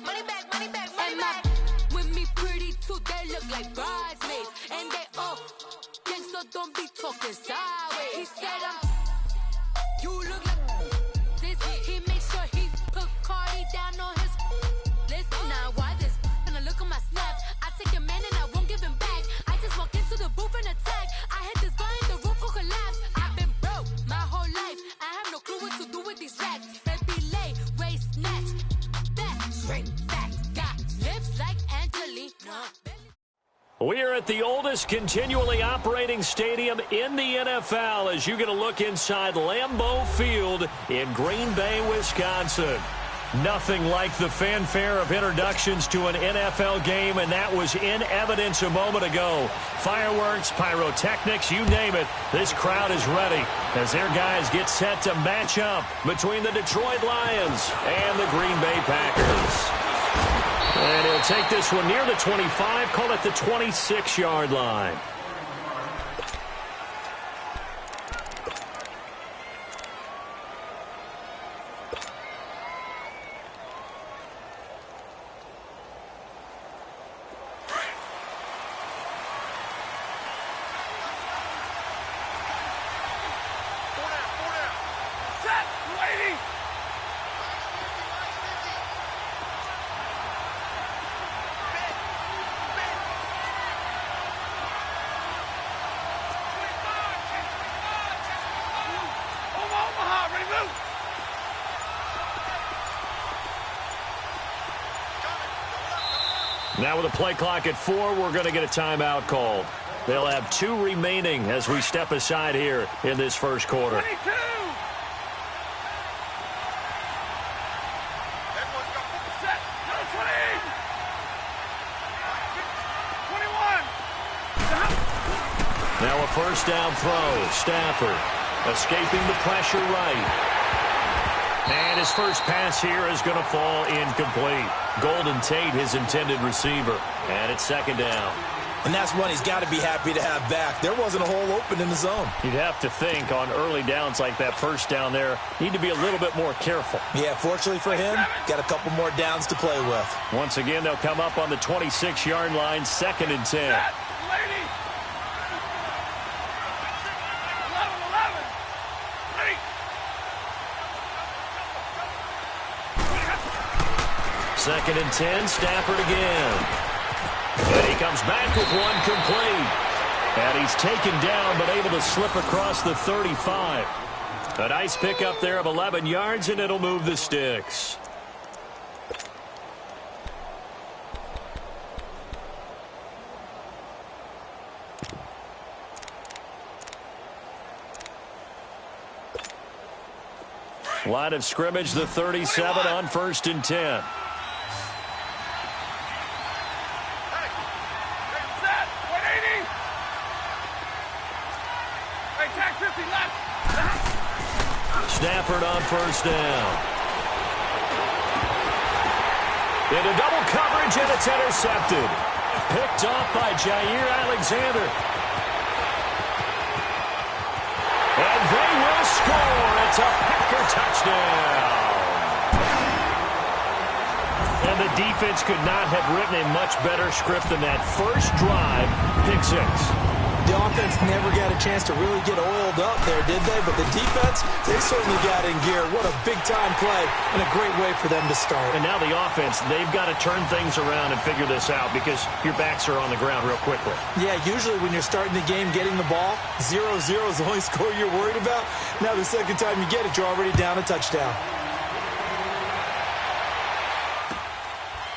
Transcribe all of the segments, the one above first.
money back, money back, money back. With me pretty too, they look like bridesmaids. And they all gang, so don't be talking sideways. He said you look like this. He made sure he put Cardi down on his list. Now why this? Gonna look at my snap. I take your man and I won't give him back. I just walk into the booth and attack. I hit this button, the roof will collapse. I've been broke my whole life. I have no clue what to do with these racks. Baby lay, waist snatch. Back, straight back. Got lips like Angelina. We are at the oldest continually operating stadium in the NFL as you get a look inside Lambeau Field in Green Bay, Wisconsin. Nothing like the fanfare of introductions to an NFL game, and that was in evidence a moment ago. Fireworks, pyrotechnics, you name it. This crowd is ready as their guys get set to match up between the Detroit Lions and the Green Bay Packers. And he'll take this one near the 25, call it the 26-yard line. Now with a play clock at 4, we're going to get a timeout called. They'll have 2 remaining as we step aside here in this first quarter. 22. Everyone's got to set. Number 20. 21. Now a first down throw. Stafford escaping the pressure right. And his first pass here is going to fall incomplete. Golden Tate, his intended receiver. And it's second down. And that's one he's got to be happy to have back. There wasn't a hole open in the zone. You'd have to think on early downs like that first down there, need to be a little bit more careful. Yeah, fortunately for him, got a couple more downs to play with. Once again, they'll come up on the 26-yard line, 2nd and 10. Second and 10, Stafford again. And he comes back with one complete. And he's taken down but able to slip across the 35. A nice pickup there of 11 yards, and it'll move the sticks. Line of scrimmage, the 37 on 1st and 10. Stafford on first down. Into double coverage, and it's intercepted. Picked off by Jair Alexander. And they will score. It's a Packer touchdown. And the defense could not have written a much better script than that first drive, pick 6. The offense never got a chance to really get oiled up there, did they? But the defense, they certainly got in gear. What a big-time play and a great way for them to start. And now the offense, they've got to turn things around and figure this out because your backs are on the ground real quickly. Yeah, usually when you're starting the game getting the ball, 0-0 is the only score you're worried about. Now the second time you get it, you're already down a touchdown.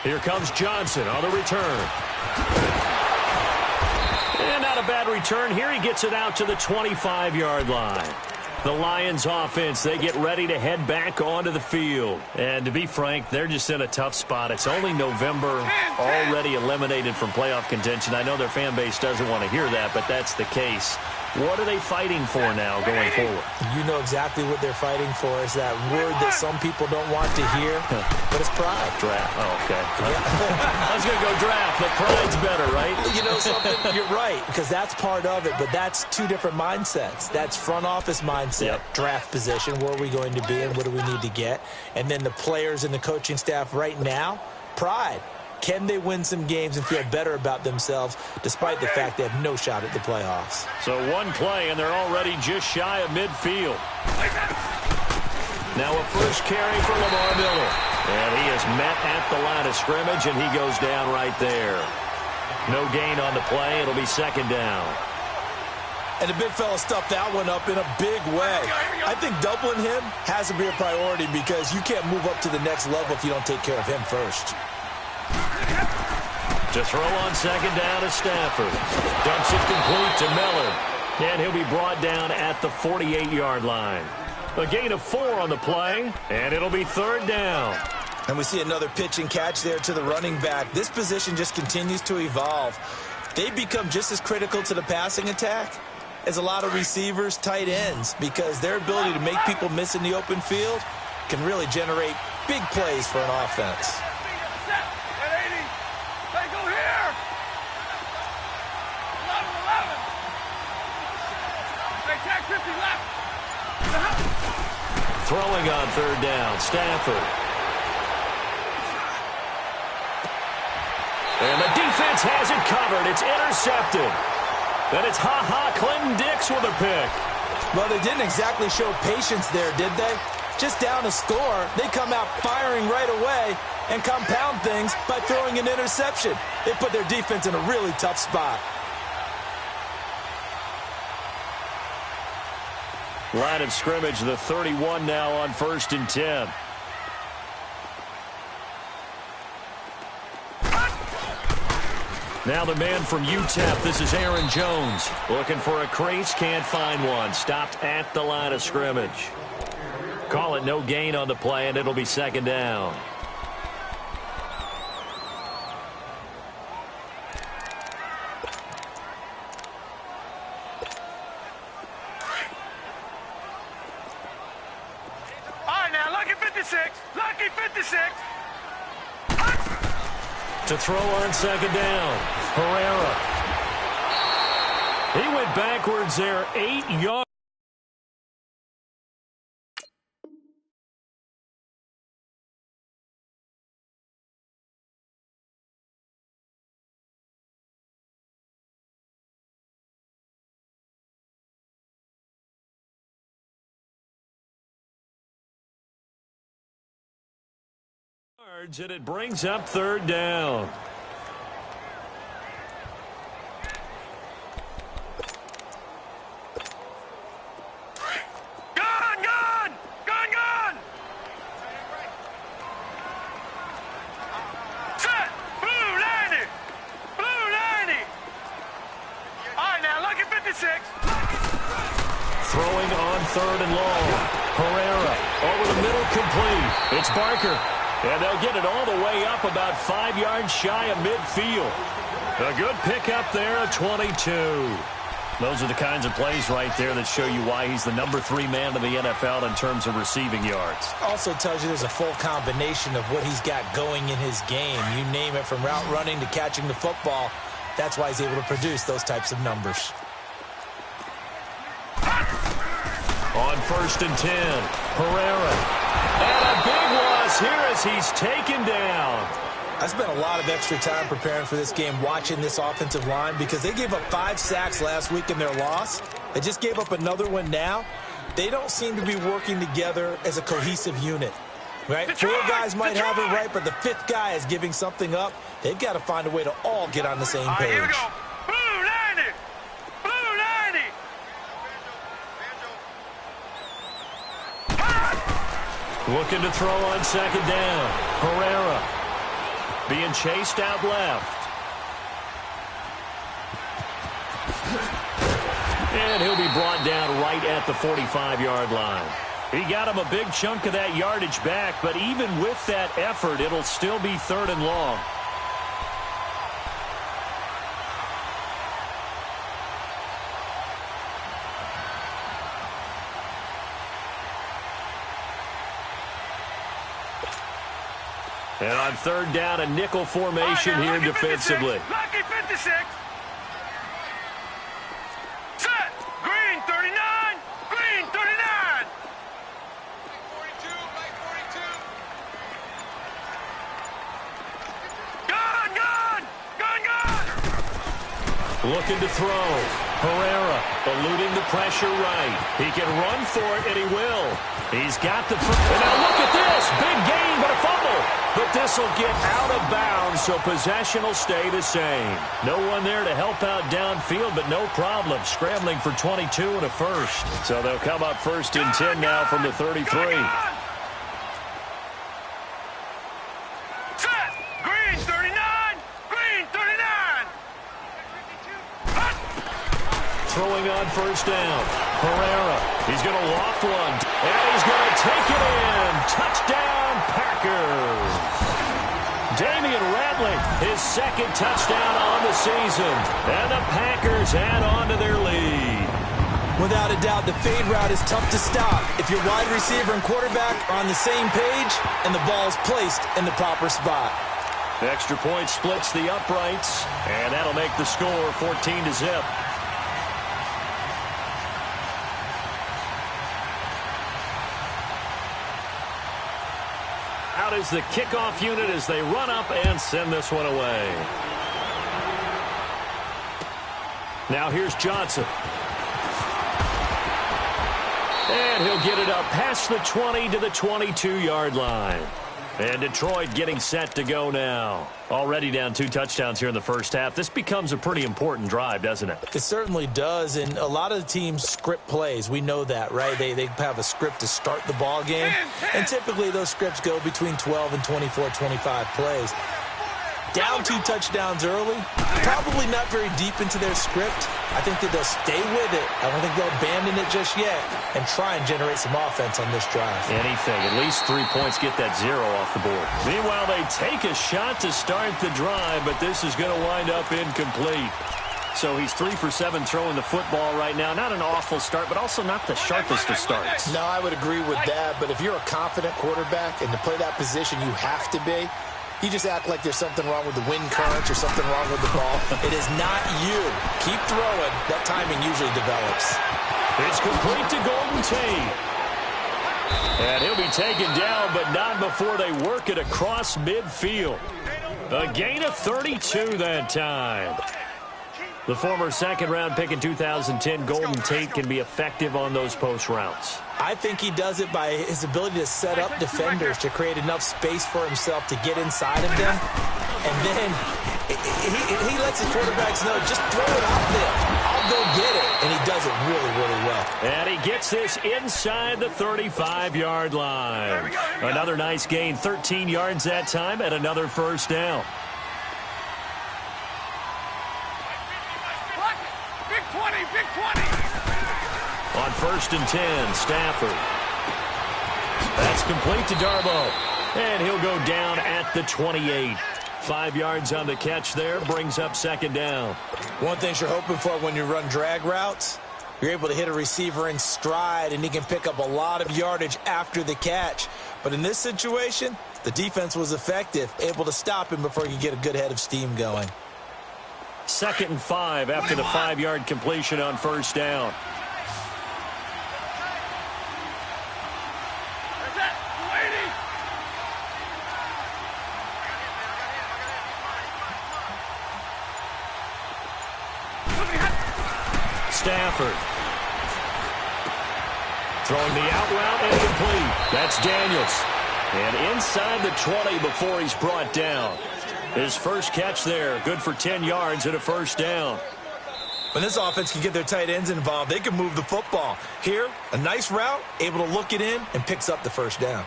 Here comes Johnson on the return. And not a bad return here. He gets it out to the 25-yard line. The Lions offense, they get ready to head back onto the field. And to be frank, they're just in a tough spot. It's only November, already eliminated from playoff contention. I know their fan base doesn't want to hear that, but that's the case. What are they fighting for now going forward? You know exactly what they're fighting for is that word that some people don't want to hear, but it's pride. Draft. Oh, okay. I was going to go draft, but pride's better, right? You know something? You're right, because that's part of it, but that's two different mindsets. That's front office mindset, draft position, where are we going to be and what do we need to get? And then the players and the coaching staff right now, pride. Can they win some games and feel better about themselves despite the fact they have no shot at the playoffs? So one play, and they're already just shy of midfield. Now a first carry for Lamar Miller. And he is met at the line of scrimmage, and he goes down right there. No gain on the play. It'll be second down. And the big fella stuffed that one up in a big way. I think doubling him has to be a priority because you can't move up to the next level if you don't take care of him first. To throw on second down is Stafford. Dumps it complete to Miller. And he'll be brought down at the 48-yard line. A gain of 4 on the play, and it'll be third down. And we see another pitch and catch there to the running back. This position just continues to evolve. They become just as critical to the passing attack as a lot of receivers, tight ends, because their ability to make people miss in the open field can really generate big plays for an offense. Throwing on third down, Stafford. And the defense has it covered. It's intercepted. And it's Clinton Dix with a pick. Well, they didn't exactly show patience there, did they? Just down a score, they come out firing right away and compound things by throwing an interception. They put their defense in a really tough spot. Line of scrimmage, the 31 now on 1st and 10. Now the man from UTEP, this is Aaron Jones. Looking for a crease, can't find one. Stopped at the line of scrimmage. Call it no gain on the play, and it'll be second down. To throw on second down, Herrera. He went backwards there, 8 yards. And it brings up third down. Gone! Set! Blue 90! All right, now look at 56. Throwing on third and long. Herrera over the middle, complete. It's Barker. And they'll get it all the way up about 5 yards shy of midfield. A good pickup there at 22. Those are the kinds of plays right there that show you why he's the number 3 man in the NFL in terms of receiving yards. Also tells you there's a full combination of what he's got going in his game. You name it, from route running to catching the football. That's why he's able to produce those types of numbers. On 1st and 10, Herrera. And a big loss here as he's taken down. I spent a lot of extra time preparing for this game, watching this offensive line, because they gave up 5 sacks last week in their loss. They just gave up another one now. They don't seem to be working together as a cohesive unit, right? 4 guys might have it right, but the 5th guy is giving something up. They've got to find a way to all get on the same page. Here we go. Blue 90! Looking to throw on second down. Herrera being chased out left. And he'll be brought down right at the 45-yard line. He got him a big chunk of that yardage back, but even with that effort, it'll still be third and long. And on third down, a nickel formation here defensively. Lucky 56. Set. Green 39. Green 39. Like 42. Looking to throw. Herrera eluding the pressure right. He can run for it, and he will. He's got the first. And now look at this. Big gain, but a fumble. But this will get out of bounds, so possession will stay the same. No one there to help out downfield, but no problem. Scrambling for 22 and a first. So they'll come up first and 10 now from the 33. Set. Green 39. Green 39. Throwing on first down. Herrera. He's going to loft one. And he's going to take it in. Touchdown, Packers. Damian Rattling, his second touchdown on the season. And the Packers add on to their lead. Without a doubt, the fade route is tough to stop if your wide receiver and quarterback are on the same page and the ball is placed in the proper spot. The extra point splits the uprights, and that'll make the score 14-0. Out is the kickoff unit as they run up and send this one away. Now here's Johnson. And he'll get it up past the 20 to the 22-yard line. And Detroit getting set to go now. Already down 2 touchdowns here in the first half. This becomes a pretty important drive, doesn't it? It certainly does, and a lot of the teams script plays. We know that, right? They have a script to start the ball game, and typically those scripts go between 12 and 24, 25 plays. Down 2 touchdowns early, probably not very deep into their script. I think that they'll stay with it. I don't think they'll abandon it just yet and try and generate some offense on this drive. Anything. At least 3 points, get that 0 off the board. Meanwhile, they take a shot to start the drive, but this is going to wind up incomplete. So he's 3 for 7 throwing the football right now. Not an awful start, but also not the sharpest of starts. No, I would agree with that, but if you're a confident quarterback and to play that position you have to be, you just act like there's something wrong with the wind currents or something wrong with the ball. It is not you. Keep throwing. That timing usually develops. It's complete to Golden Tate. And he'll be taken down, but not before they work it across midfield. A gain of 32 that time. The former second-round pick in 2010, Golden Tate, can be effective on those post routes. I think he does it by his ability to set up defenders to create enough space for himself to get inside of them. And then he lets his quarterbacks know, just throw it out there. I'll go get it. And he does it really, really well. And he gets this inside the 35-yard line. Another nice gain, 13 yards that time, and another first down. Big 20, big 20. On first and 10, Stafford. That's complete to Darboh. And he'll go down at the 28. 5 yards on the catch there, brings up second down. One thing you're hoping for when you run drag routes, you're able to hit a receiver in stride, and he can pick up a lot of yardage after the catch. But in this situation, the defense was effective, able to stop him before he could get a good head of steam going. 2nd and 5 after the 5-yard completion on first down. Stafford. Throwing the out route and complete. That's Daniels. And inside the 20 before he's brought down. His first catch there, good for 10 yards and a first down. When this offense can get their tight ends involved, they can move the football. Here, a nice route, able to look it in, and picks up the first down.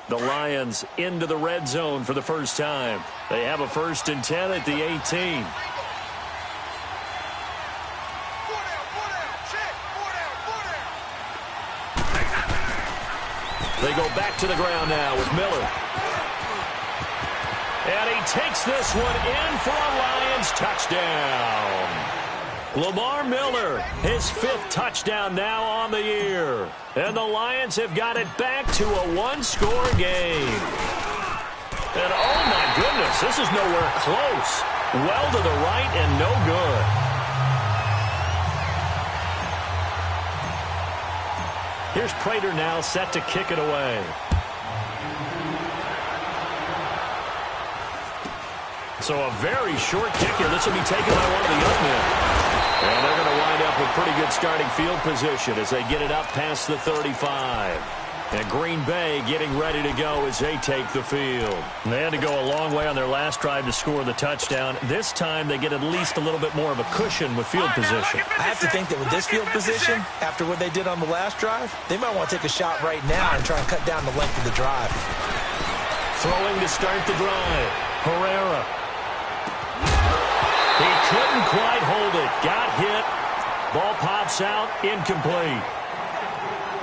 The Lions into the red zone for the first time. They have a 1st and 10 at the 18. They go back to the ground now with Miller. And he takes this one in for a Lions touchdown. Lamar Miller, his 5th touchdown now on the year. And the Lions have got it back to a 1-score game. And oh my goodness, this is nowhere close. Well to the right and no good. Here's Prater now set to kick it away. So a very short kick here. This will be taken by one of the young men. And they're going to wind up with pretty good starting field position as they get it up past the 35. And Green Bay getting ready to go as they take the field. And they had to go a long way on their last drive to score the touchdown. This time they get at least a little bit more of a cushion with field position. I have to think that with this field position, after what they did on the last drive, they might want to take a shot right now and try and cut down the length of the drive. Throwing to start the drive. Herrera. He couldn't quite hold it. Got hit. Ball pops out. Incomplete.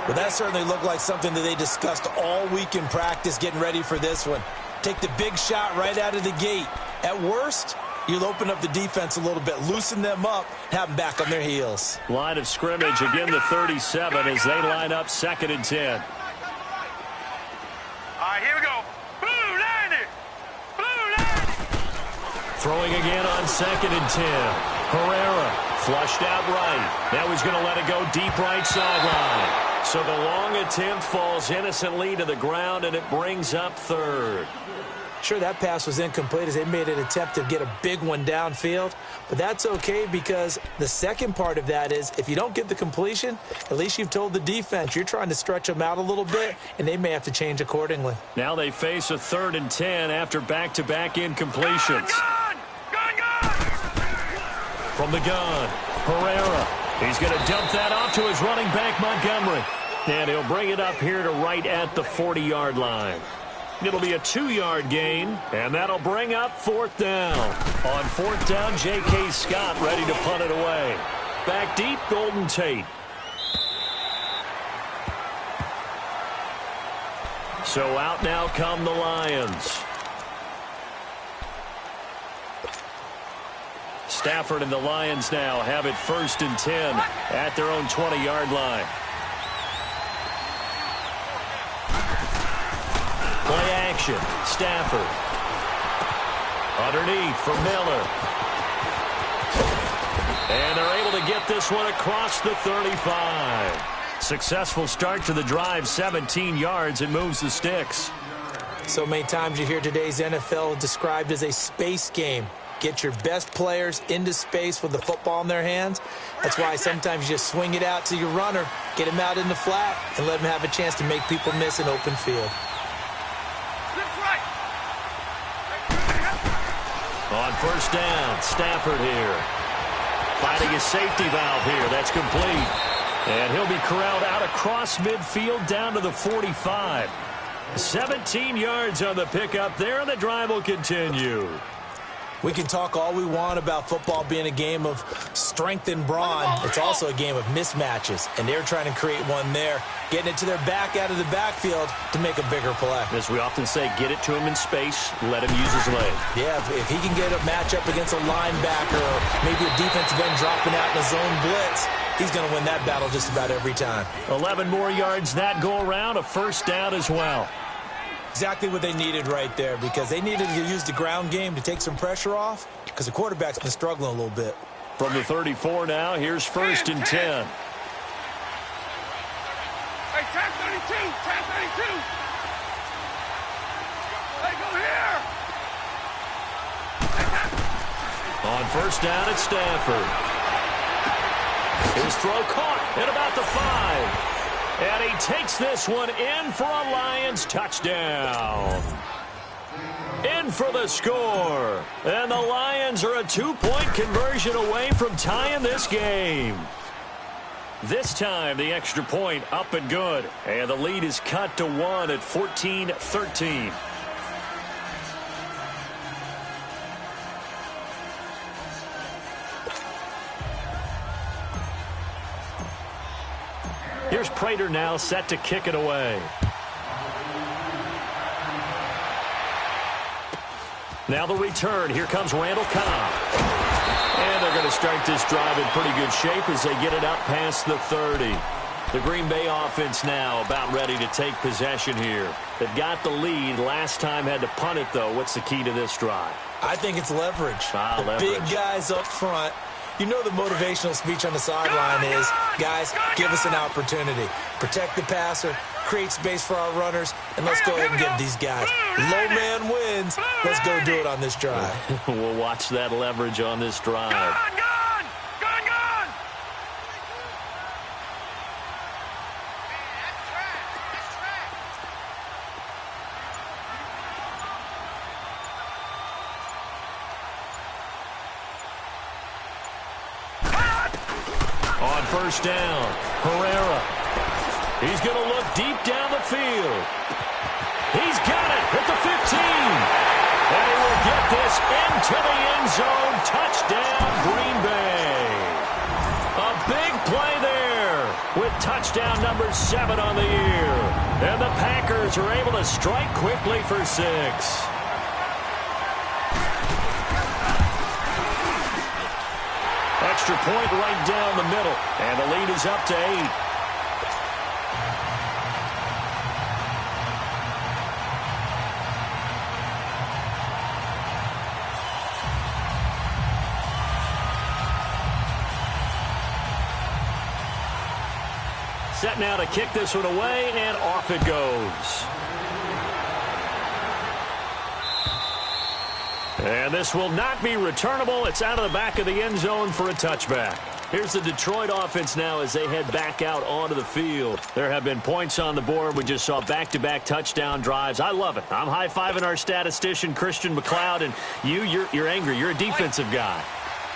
Well, that certainly looked like something that they discussed all week in practice getting ready for this one. Take the big shot right out of the gate. At worst, you'll open up the defense a little bit, loosen them up, have them back on their heels. Line of scrimmage, again the 37 as they line up 2nd and 10. All right, here we go. Blue 90. Blue 90. Throwing again on 2nd and 10. Herrera flushed out right. Now he's going to let it go deep right sideline. So the long attempt falls innocently to the ground, and it brings up 3rd. Sure, that pass was incomplete as they made an attempt to get a big one downfield, but that's okay because the second part of that is if you don't get the completion, at least you've told the defense you're trying to stretch them out a little bit, and they may have to change accordingly. Now they face a 3rd and 10 after back-to-back incompletions. Gun! From the gun, Herrera. He's going to dump that off to his running back, Montgomery. And he'll bring it up here to right at the 40-yard line. It'll be a 2-yard gain, and that'll bring up 4th down. On 4th down, J.K. Scott ready to punt it away. Back deep, Golden Tate. So out now come the Lions. Stafford and the Lions now have it 1st and 10 at their own 20-yard line. Play action. Stafford. Underneath for Miller. And they're able to get this one across the 35. Successful start to the drive, 17 yards, and moves the sticks. So many times you hear today's NFL described as a space game. Get your best players into space with the football in their hands. That's why sometimes you just swing it out to your runner, get him out in the flat, and let him have a chance to make people miss an open field. On 1st down, Stafford here. Finding his safety valve here. That's complete. And he'll be corralled out across midfield down to the 45. 17 yards on the pickup there, and the drive will continue. We can talk all we want about football being a game of strength and brawn. It's also a game of mismatches, and they're trying to create one there, getting it to their back out of the backfield to make a bigger play. As we often say, get it to him in space, let him use his leg. Yeah, if he can get a matchup against a linebacker or maybe a defensive end dropping out in a zone blitz, he's going to win that battle just about every time. 11 more yards that go around, a 1st down as well. Exactly what they needed right there because they needed to use the ground game to take some pressure off because the quarterback's been struggling a little bit. From the 34 now, here's 1st and 10. Hey, 10-32, 10-32. Hey, go here. On 1st down, it's Stafford. His throw caught at about the 5. And he takes this one in for a Lions touchdown. In for the score. And the Lions are a 2-point conversion away from tying this game. This time, the extra point up and good. And the lead is cut to 1 at 14-13. Here's Prater now set to kick it away. Now the return. Here comes Randall Cobb. And they're going to start this drive in pretty good shape as they get it up past the 30. The Green Bay offense now about ready to take possession here. They've got the lead. Last time had to punt it, though. What's the key to this drive? I think it's leverage. Leverage. Big guys up front. You know the motivational speech on the sideline is, guys, give us an opportunity. Protect the passer, create space for our runners, and let's go ahead and give these guys. Low man wins. Let's go do it on this drive. We'll watch that leverage on this drive. Gone! On first down, Herrera. He's going to look deep down the field. He's got it at the 15. And he will get this into the end zone. Touchdown, Green Bay. A big play there with touchdown number 7 on the year. And the Packers are able to strike quickly for 6. Extra point right down the middle, and the lead is up to 8. Set now to kick this one away, and off it goes. And this will not be returnable. It's out of the back of the end zone for a touchback. Here's the Detroit offense now as they head back out onto the field. There have been points on the board. We just saw back-to-back touchdown drives. I love it. I'm high-fiving our statistician, Christian McLeod, and you're angry. You're a defensive guy.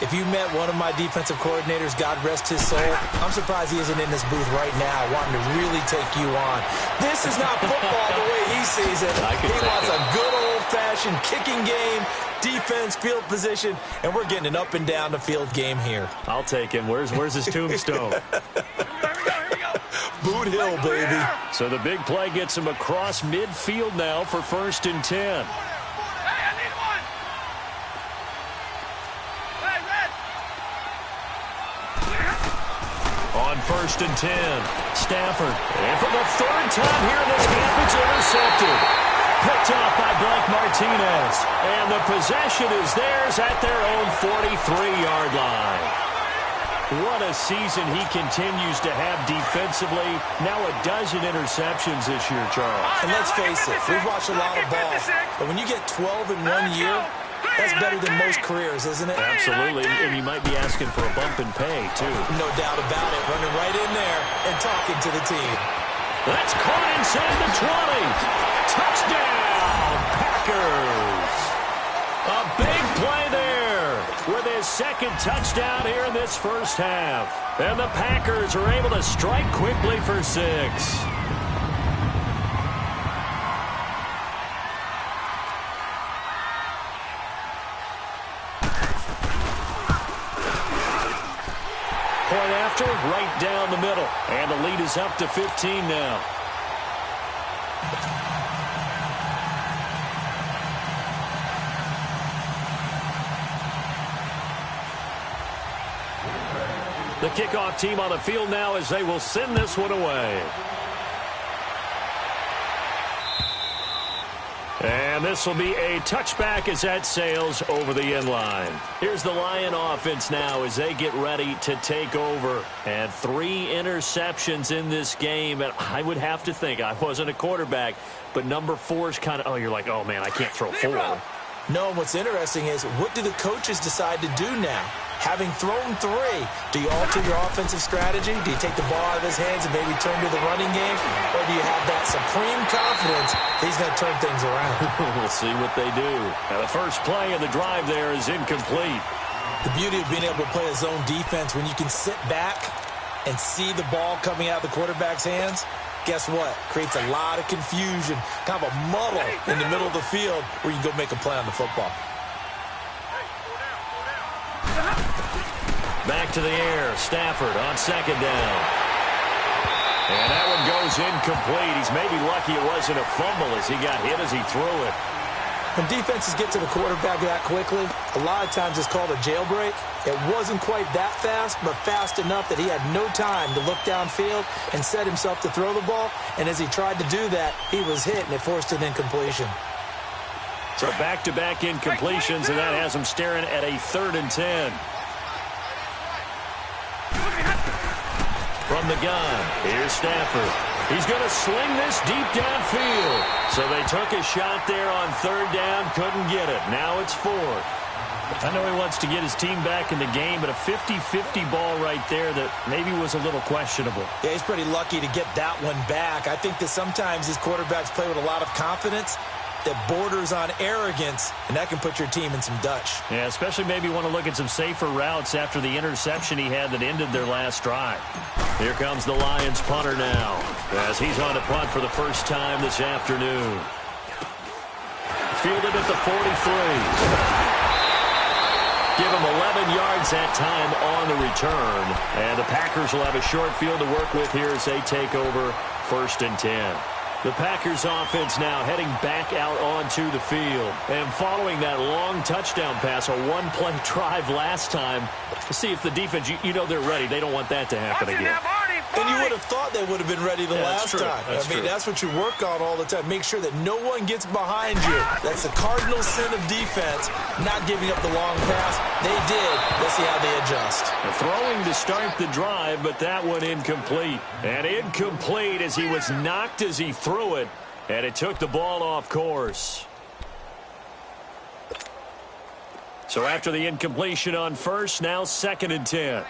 If you met one of my defensive coordinators, God rest his soul, I'm surprised he isn't in this booth right now wanting to really take you on. This is not football the way he sees it. He wants a good old-fashioned kicking game, defense, field position, and we're getting an up-and-down-the-field game here. I'll take him. Where's his tombstone? Here we go. Boot Hill, baby. So the big play gets him across midfield now for 1st and 10. On 1st and 10, Stafford. And for the 3rd time here in this game, it's intercepted. Picked off by Blake Martinez. And the possession is theirs at their own 43-yard line. What a season he continues to have defensively. Now 12 interceptions this year, Charles. And let's face it, we've watched a lot of ball. But when you get 12 in 1 year, that's better than most careers, isn't it? Absolutely, and you might be asking for a bump in pay, too. No doubt about it. Running right in there and talking to the team. That's caught inside the 20. Touchdown, Packers. A big play there with his 2nd touchdown here in this first half. And the Packers are able to strike quickly for 6. Point after, right down the middle. And the lead is up to 15 now. The kickoff team on the field now as they will send this one away. And this will be a touchback as that sails over the end line. Here's the Lion offense now as they get ready to take over. And 3 interceptions in this game. And I would have to think, I wasn't a quarterback, but number 4 is kind of, you're like, oh, man, I can't throw 4. No, and what's interesting is, what do the coaches decide to do now? Having thrown 3, do you alter your offensive strategy? Do you take the ball out of his hands and maybe turn to the running game? Or do you have that supreme confidence that he's going to turn things around? We'll see what they do. Now, the first play of the drive there is incomplete. The beauty of being able to play a zone defense, when you can sit back and see the ball coming out of the quarterback's hands, guess what? Creates a lot of confusion, kind of a muddle in the middle of the field where you can go make a play on the football. Back to the air, Stafford on 2nd down. And that one goes incomplete. He's maybe lucky it wasn't a fumble as he got hit as he threw it. When defenses get to the quarterback that quickly, a lot of times it's called a jailbreak. It wasn't quite that fast, but fast enough that he had no time to look downfield and set himself to throw the ball. And as he tried to do that, he was hit, and it forced an incompletion. So back-to-back incompletions, and that has him staring at a 3rd and 10. From the gun, here's Stafford. He's going to sling this deep downfield. So they took a shot there on third down, couldn't get it. Now it's fourth. I know he wants to get his team back in the game, but a 50-50 ball right there that maybe was a little questionable. Yeah, he's pretty lucky to get that one back. I think that sometimes these quarterbacks play with a lot of confidence that borders on arrogance, and that can put your team in some Dutch. Yeah, especially maybe want to look at some safer routes after the interception he had that ended their last drive. Here comes the Lions punter now, as he's on to punt for the first time this afternoon. Fielded at the 43. Give him 11 yards that time on the return. And the Packers will have a short field to work with here as they take over 1st and 10. The Packers offense now heading back out onto the field. And following that long touchdown pass, a one-play drive last time, to see if the defense, you know they're ready. They don't want that to happen again. And you would have thought they would have been ready the last time. That's what you work on all the time. Make sure that no one gets behind you. That's the cardinal sin of defense, not giving up the long pass. They did. Let's see how they adjust. Throwing to start the drive, but that one incomplete. And incomplete as he was knocked as he threw it, and it took the ball off course. So after the incompletion on first, now 2nd and 10.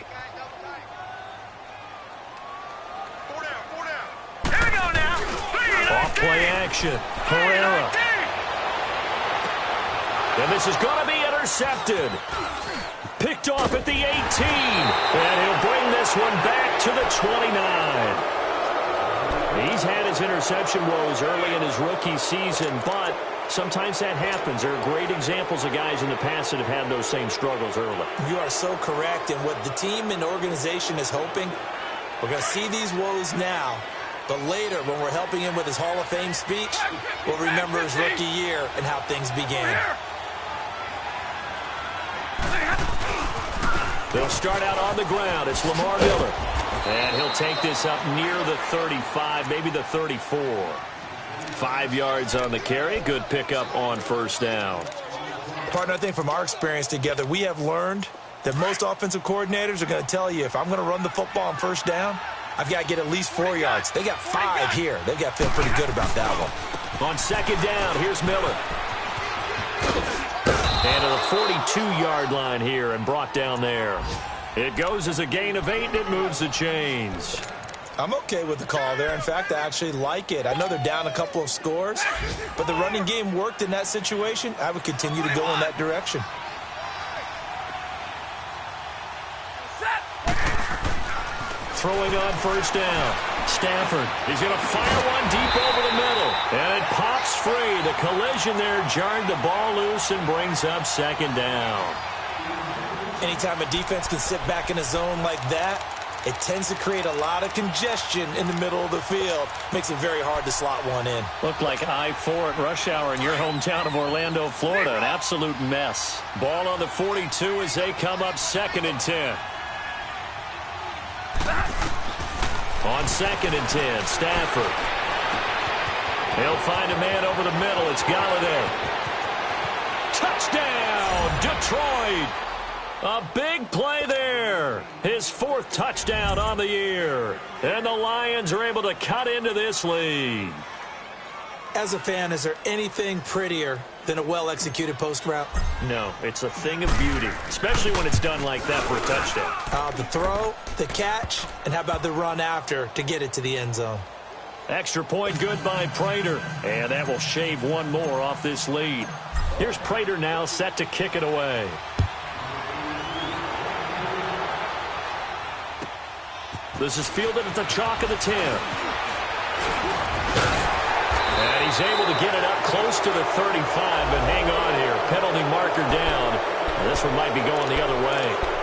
Off-play action. Herrera. And this is going to be intercepted. Picked off at the 18. And he'll bring this one back to the 29. He's had his interception woes early in his rookie season, but sometimes that happens. There are great examples of guys in the past that have had those same struggles early. You are so correct. And what the team and organization is hoping, we're going to see these woes now. But later, when we're helping him with his Hall of Fame speech, we'll remember his rookie year and how things began. They'll start out on the ground. It's Lamar Miller. And he'll take this up near the 35, maybe the 34. 5 yards on the carry. Good pickup on first down. Partner, I think from our experience together, we have learned that most offensive coordinators are going to tell you, if I'm going to run the football on first down, I've got to get at least 4 yards. They got 5 here. They've got to feel pretty good about that one. On second down, here's Miller. And to the 42-yard line here and brought down there. It goes as a gain of 8, and it moves the chains. I'm okay with the call there. In fact, I actually like it. I know they're down a couple of scores, but the running game worked in that situation. I would continue to go in that direction. Throwing on first down. Stafford. He's going to fire one deep over the middle. And it pops free. The collision there jarred the ball loose and brings up 2nd down. Anytime a defense can sit back in a zone like that, it tends to create a lot of congestion in the middle of the field. Makes it very hard to slot one in. Looked like I-4 at rush hour in your hometown of Orlando, Florida. An absolute mess. Ball on the 42 as they come up 2nd and 10. On 2nd and 10, Stafford. He'll find a man over the middle. It's Galladay. Touchdown, Detroit. A big play there. His 4th touchdown on the year. And the Lions are able to cut into this lead. As a fan, is there anything prettier than a well-executed post route? No, it's a thing of beauty, especially when it's done like that for a touchdown. The throw, the catch, and how about the run after to get it to the end zone? Extra point good by Prater, and that will shave one more off this lead. Here's Prater now set to kick it away. This is fielded at the chalk of the 10. And he's able to get it up close to the 35, but hang on here. Penalty marker down. And this one might be going the other way.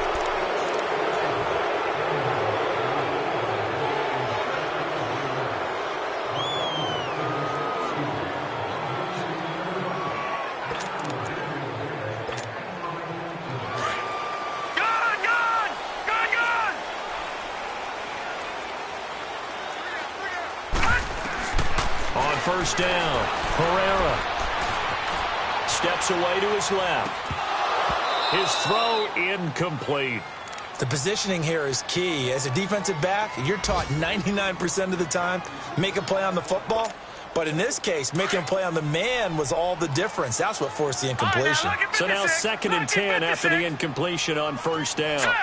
First down, Herrera steps away to his left. His throw incomplete. The positioning here is key. As a defensive back, you're taught 99% of the time, make a play on the football. But in this case, making a play on the man was all the difference. That's what forced the incompletion. So now 2nd and 10 after the incompletion on 1st down.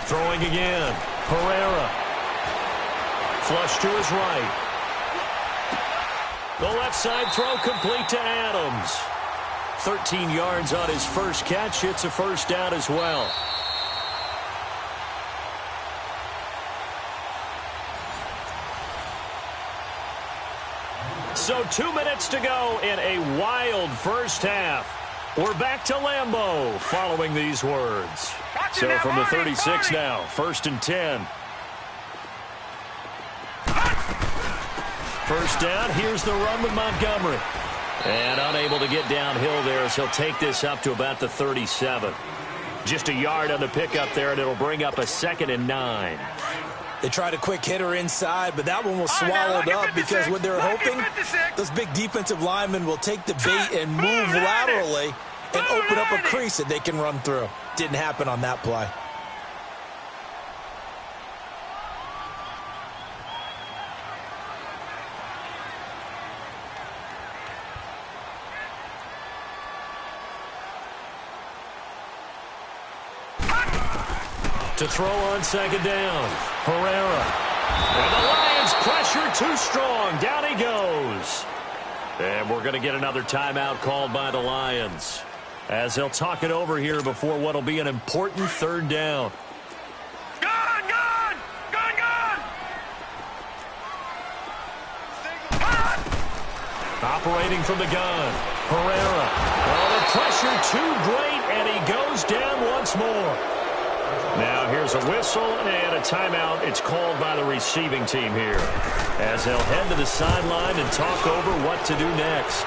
Throwing again. Herrera. Flush to his right. The left side throw complete to Adams. 13 yards on his first catch. It's a 1st down as well. So 2 minutes to go in a wild first half. We're back to Lambeau following these words. So from the 36 now, 1st and 10. 1st down, here's the run with Montgomery. And unable to get downhill there as he'll take this up to about the 37. Just a yard on the pickup there, and it'll bring up a 2nd and 9. They tried a quick hitter inside, but that one was swallowed up because what they're hoping, those big defensive linemen will take the bait and move laterally and open up a crease that they can run through. Didn't happen on that play. To throw on 2nd down, Herrera. And the Lions pressure too strong. Down he goes. And we're going to get another timeout called by the Lions, as they'll talk it over here before what will be an important 3rd down. Gone! Operating from the gun, Herrera. Oh, the pressure too great, and he goes down once more. Now here's a whistle and a timeout. It's called by the receiving team here, as they'll head to the sideline and talk over what to do next.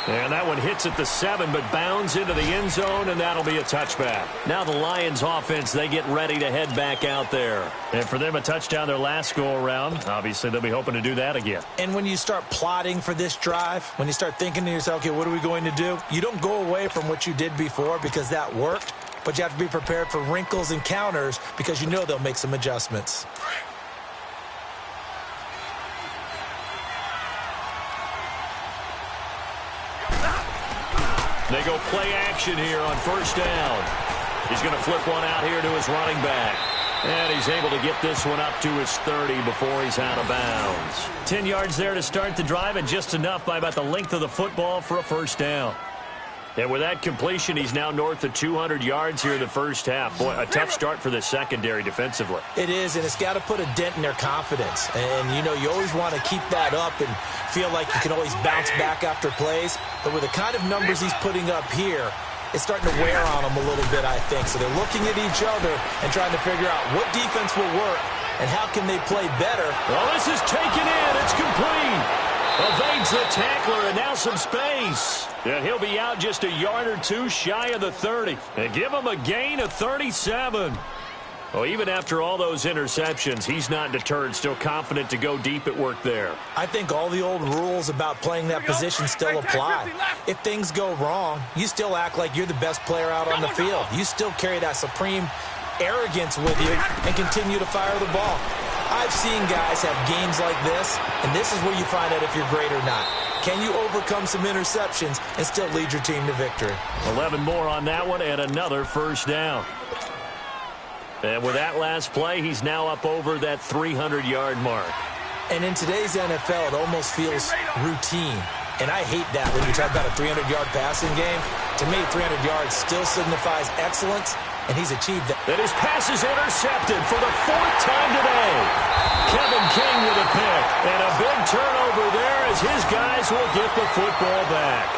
And that one hits at the 7, but bounds into the end zone, and that'll be a touchback. Now the Lions offense, they get ready to head back out there. And for them, a touchdown their last go-around. Obviously, they'll be hoping to do that again. And when you start plotting for this drive, when you start thinking to yourself, okay, what are we going to do? You don't go away from what you did before because that worked, but you have to be prepared for wrinkles and counters because you know they'll make some adjustments. They go play action here on 1st down. He's going to flip one out here to his running back. And he's able to get this one up to his 30 before he's out of bounds. 10 yards there to start the drive, and just enough by about the length of the football for a 1st down. And with that completion, he's now north of 200 yards here in the first half. Boy, a tough start for the secondary defensively. It is, and it's got to put a dent in their confidence. And, you know, you always want to keep that up and feel like you can always bounce back after plays. But with the kind of numbers he's putting up here, it's starting to wear on them a little bit, I think. So they're looking at each other and trying to figure out what defense will work and how can they play better. Well, this is taken in. It's complete. Evades the tackler, and now some space. And he'll be out just a yard or two shy of the 30. And give him a gain of 37. Well, even after all those interceptions, he's not deterred, still confident to go deep at work there. I think all the old rules about playing that position still apply. If things go wrong, you still act like you're the best player out on the field. You still carry that supreme arrogance with you and continue to fire the ball. I've seen guys have games like this, and this is where you find out if you're great or not. Can you overcome some interceptions and still lead your team to victory? 11 more on that one and another 1st down. And with that last play, he's now up over that 300-yard mark. And in today's NFL, it almost feels routine. And I hate that when you talk about a 300-yard passing game. To me, 300 yards still signifies excellence, and he's achieved that. And his pass is intercepted for the 4th time today. Kevin King with a pick. And a big turnover there as his guys will get the football back.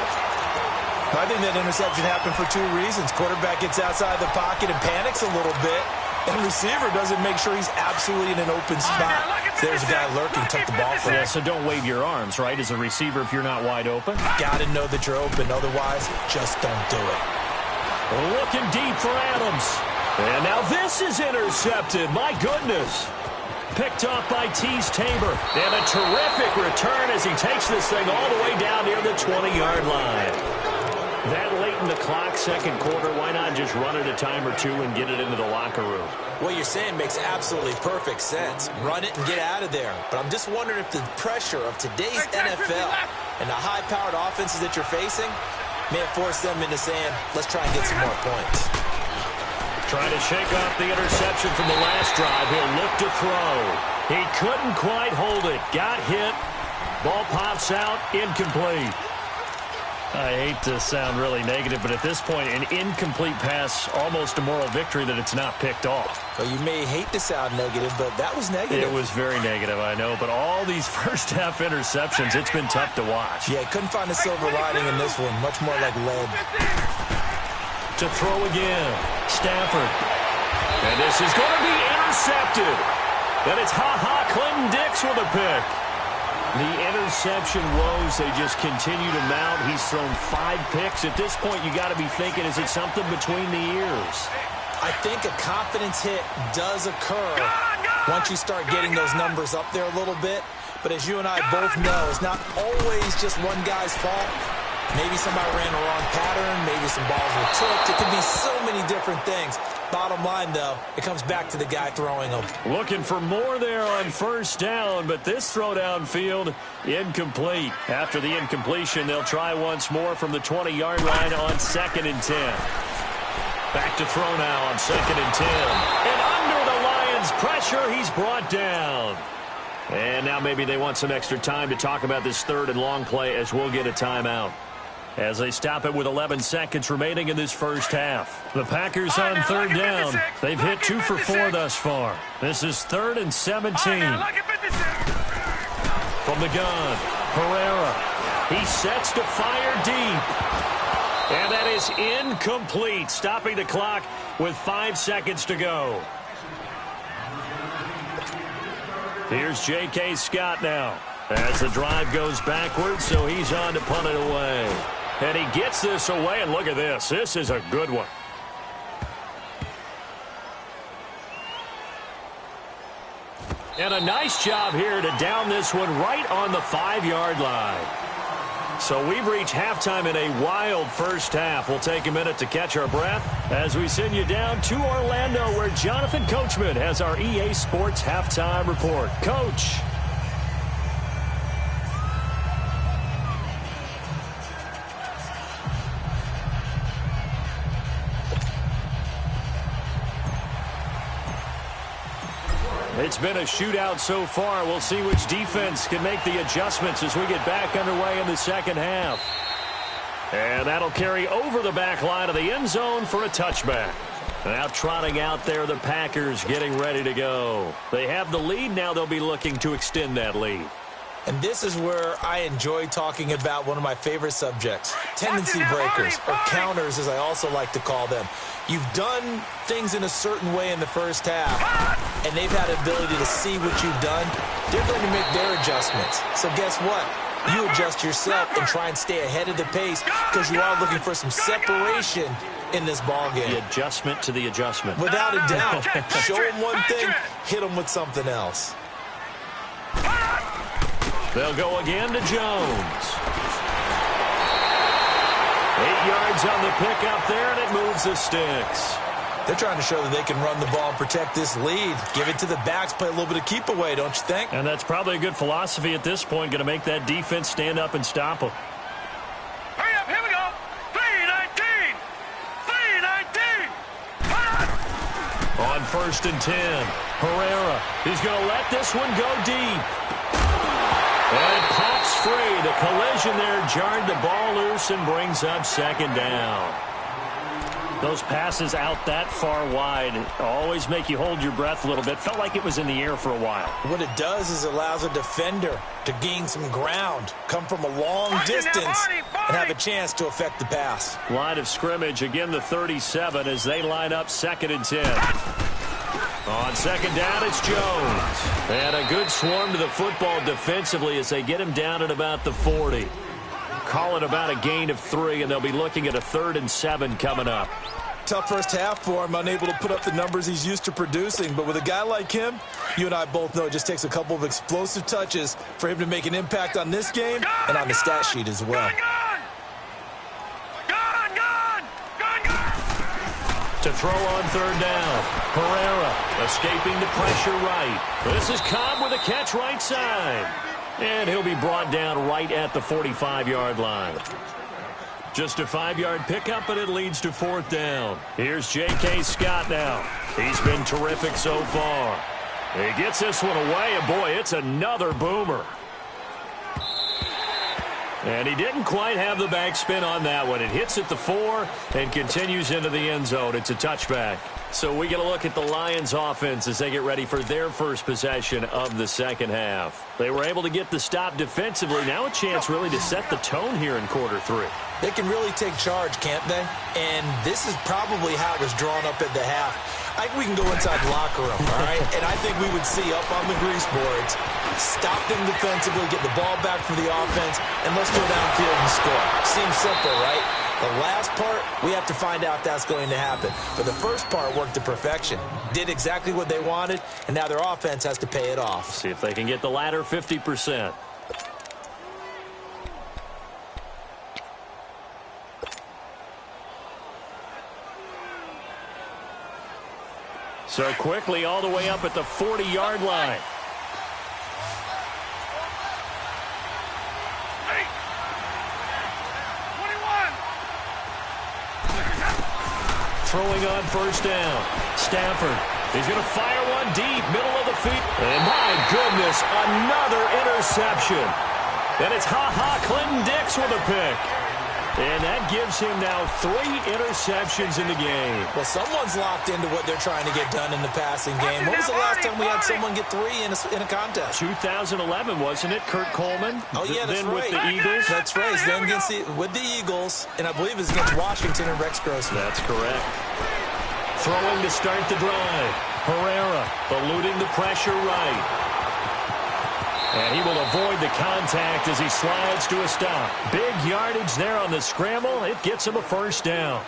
I think that interception happened for 2 reasons. Quarterback gets outside the pocket and panics a little bit. And receiver doesn't make sure he's absolutely in an open spot. So there's a guy lurking, took the ball from him. Yeah, so don't wave your arms, right, as a receiver if you're not wide open. Got to know that you're open. Otherwise, just don't do it. Looking deep for Adams. And now this is intercepted. My goodness. Picked off by Tease Tabor. And a terrific return as he takes this thing all the way down near the 20-yard line. That late in the clock, second quarter, why not just run it a time or two and get it into the locker room? What you're saying makes absolutely perfect sense. Run it and get out of there. But I'm just wondering if the pressure of today's NFL and the high-powered offenses that you're facing may have forced them into saying, let's try and get some more points. Trying to shake off the interception from the last drive. He'll look to throw. He couldn't quite hold it. Got hit. Ball pops out. Incomplete. I hate to sound really negative, but at this point, an incomplete pass, almost a moral victory that it's not picked off. Well, you may hate to sound negative, but that was negative. It was very negative, I know, but all these first-half interceptions, it's been tough to watch. Yeah, couldn't find a silver lining in this one. Much more like lead. To throw again. Stafford. And this is going to be intercepted. And it's Clinton Dix with a pick. The interception woes, they just continue to mount. He's thrown 5 picks. At this point, you got to be thinking, is it something between the ears? I think a confidence hit does occur once you start getting those numbers up there a little bit. But as you and I both know, it's not always just one guy's fault. Maybe somebody ran the wrong pattern. Maybe some balls were tipped. It could be so many different things. Bottom line, though, it comes back to the guy throwing them. Looking for more there on first down, but this throw downfield, incomplete. After the incompletion, they'll try once more from the 20-yard line on 2nd and 10. Back to throw now on 2nd and 10. And under the Lions' pressure, he's brought down. And now maybe they want some extra time to talk about this 3rd and long play as we'll get a timeout. As they stop it with 11 seconds remaining in this first half. The Packers on 3rd down. They've hit 2 for 4 thus far. This is 3rd and 17. From the gun, Herrera. He sets to fire deep. And that is incomplete, stopping the clock with 5 seconds to go. Here's J.K. Scott now as the drive goes backwards, so he's on to punt it away. And he gets this away, and look at this. This is a good one. And a nice job here to down this one right on the 5-yard line. So we've reached halftime in a wild first half. We'll take a minute to catch our breath as we send you down to Orlando, where Jonathan Coachman has our EA Sports Halftime Report. Coach. It's been a shootout so far. We'll see which defense can make the adjustments as we get back underway in the second half. And that'll carry over the back line of the end zone for a touchback. Now trotting out there, the Packers getting ready to go. They have the lead. Now they'll be looking to extend that lead. And this is where I enjoy talking about one of my favorite subjects, tendency breakers, or counters as I also like to call them. You've done things in a certain way in the first half, and they've had the ability to see what you've done. They're going to make their adjustments. So guess what? You adjust yourself and try and stay ahead of the pace because you are looking for some separation in this ballgame. The adjustment to the adjustment. Without a doubt. Show them one thing, hit them with something else. They'll go again to Jones. 8 yards on the pickup there, and it moves the sticks. They're trying to show that they can run the ball and protect this lead. Give it to the backs, play a little bit of keep away, don't you think? And that's probably a good philosophy at this point, going to make that defense stand up and stop them. Hurry up, here we go. 3-19. 3-19. On 1st and 10, Herrera. He's going to let this one go deep. And it pops free. The collision there jarred the ball loose and brings up 2nd down. Those passes out that far wide always make you hold your breath a little bit. Felt like it was in the air for a while. What it does is it allows a defender to gain some ground, come from a long distance, and have a chance to affect the pass. Line of scrimmage, again the 37 as they line up 2nd and 10. On 2nd down, it's Jones. And a good swarm to the football defensively as they get him down at about the 40. Call it about a gain of 3, and they'll be looking at a 3rd and 7 coming up. Tough first half for him, unable to put up the numbers he's used to producing. But with a guy like him, you and I both know it just takes a couple of explosive touches for him to make an impact on this game and on the stat sheet as well. To throw on third down. Herrera escaping the pressure right. This is Cobb with a catch right side. And he'll be brought down right at the 45-yard line. Just a 5-yard pickup, and it leads to fourth down. Here's J.K. Scott now. He's been terrific so far. He gets this one away, and boy, it's another boomer. And he didn't quite have the backspin on that one. It hits at the 4 and continues into the end zone. It's a touchback. So we get a look at the Lions offense as they get ready for their first possession of the second half. They were able to get the stop defensively. Now a chance really to set the tone here in quarter 3. They can really take charge, can't they? And this is probably how it was drawn up at the half. I think we can go inside the locker room, all right? And I think we would see up on the grease boards, stop them defensively, get the ball back for the offense, and let's go downfield and score. Seems simple, right? The last part, we have to find out if that's going to happen. But the first part worked to perfection. Did exactly what they wanted, and now their offense has to pay it off. See if they can get the latter 50%. So quickly all the way up at the 40-yard line. Throwing on first down. Stafford. He's going to fire one deep, middle of the feet. And my goodness, another interception. And it's Clinton Dix with a pick. And that gives him now 3 interceptions in the game. Well, someone's locked into what they're trying to get done in the passing game. When was the last time we had someone get 3 in a contest? 2011, wasn't it? Kurt Coleman? Oh, yeah, that's then right. With the Eagles? That's right. Then with the Eagles, and I believe it's against Washington and Rex Grossman. That's correct. Throwing to start the drive. Herrera eluding the pressure right. And he will avoid the contact as he slides to a stop. Big yardage there on the scramble. It gets him a first down.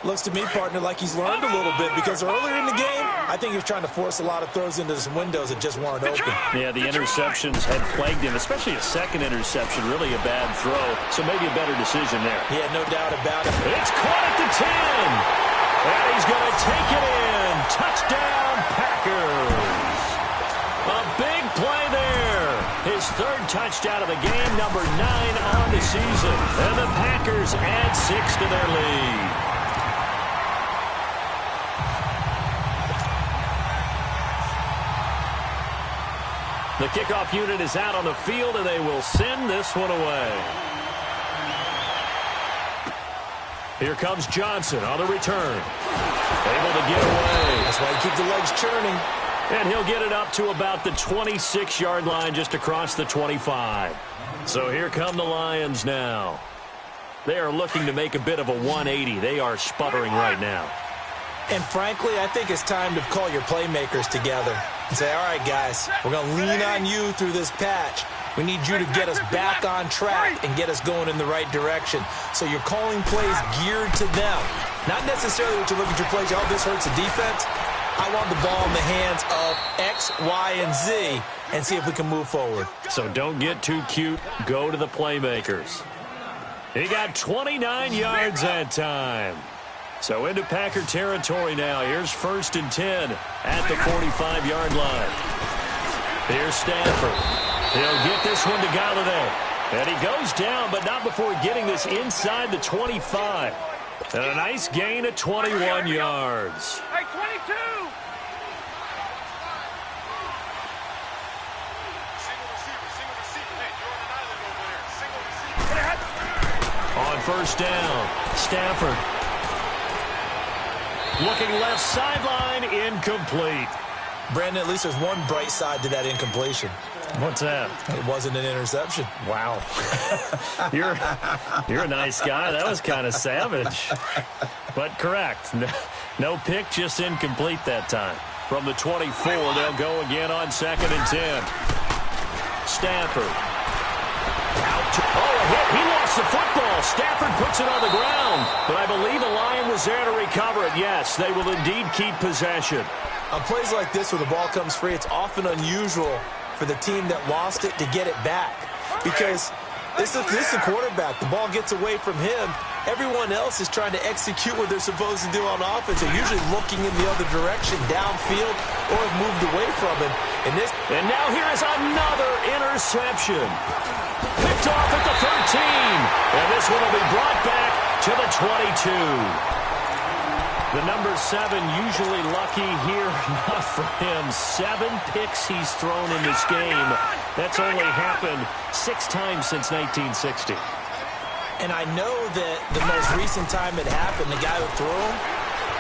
Looks to me, partner, like he's learned a little bit because earlier in the game, I think he was trying to force a lot of throws into some windows that just weren't open. Yeah, the interceptions had plagued him, especially a second interception, really a bad throw. So maybe a better decision there. Yeah, no doubt about it. It's caught at the 10. And he's going to take it in. Touchdown, Packers. A big play there. His 3rd touchdown of the game, number 9 on the season. And the Packers add 6 to their lead. The kickoff unit is out on the field, and they will send this one away. Here comes Johnson on the return. Able to get away. That's why you keep the legs churning. And he'll get it up to about the 26-yard line, just across the 25. So here come the Lions now. They are looking to make a bit of a 180. They are sputtering right now. And frankly, I think it's time to call your playmakers together and say, all right, guys, we're going to lean on you through this patch. We need you to get us back on track and get us going in the right direction. So you're calling plays geared to them. Not necessarily what you look at your plays, oh, this hurts the defense. I want the ball in the hands of X, Y, and Z and see if we can move forward. So don't get too cute. Go to the playmakers. He got 29 yards that time. So into Packer territory now. Here's 1st and 10 at the 45-yard line. Here's Stafford. He'll get this one to Galladay. And he goes down, but not before getting this inside the 25. And a nice gain of 21 yards. Hey, 22! On first down, Stafford. Looking left sideline, incomplete. Brandon, at least there's one bright side to that incompletion. What's that? It wasn't an interception. Wow. You're a nice guy. That was kind of savage. But correct. No pick, just incomplete that time. From the 24, they'll go again on 2nd and 10. Stafford. Out Oh, a hit. He lost the football. Stafford puts it on the ground. But I believe a Lion was there to recover it. Yes, they will indeed keep possession. On plays like this where the ball comes free, it's often unusual for the team that lost it to get it back. Because this is the quarterback. The ball gets away from him. Everyone else is trying to execute what they're supposed to do on offense. They're usually looking in the other direction, downfield, or have moved away from him. And now here is another interception. Picked off at the 13. And this one will be brought back to the 22. The number 7 usually lucky here. Not for him. 7 picks he's thrown in this game. That's only happened 6 times since 1960. And I know that the most recent time it happened, the guy who threw him,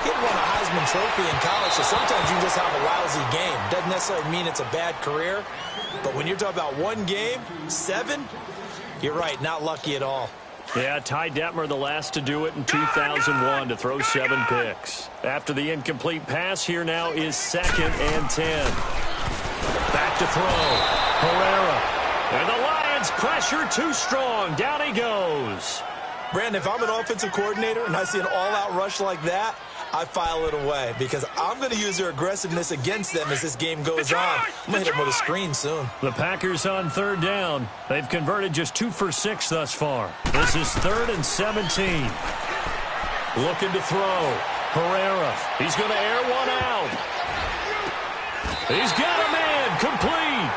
he had won a Heisman Trophy in college, so sometimes you just have a lousy game. Doesn't necessarily mean it's a bad career, but when you're talking about one game, 7, you're right, not lucky at all. Yeah, Ty Detmer, the last to do it in 2001, to throw 7 picks. After the incomplete pass, here now is 2nd and 10. Back to throw. Herrera. And the Lions pressure too strong. Down he goes. Brandon, if I'm an offensive coordinator and I see an all-out rush like that, I file it away because I'm going to use their aggressiveness against them as this game goes on. I'm going to hit them with a screen soon. The Packers on 3rd down. They've converted just 2 for 6 thus far. This is 3rd and 17. Looking to throw. Herrera. He's going to air one out. He's got a man. Complete.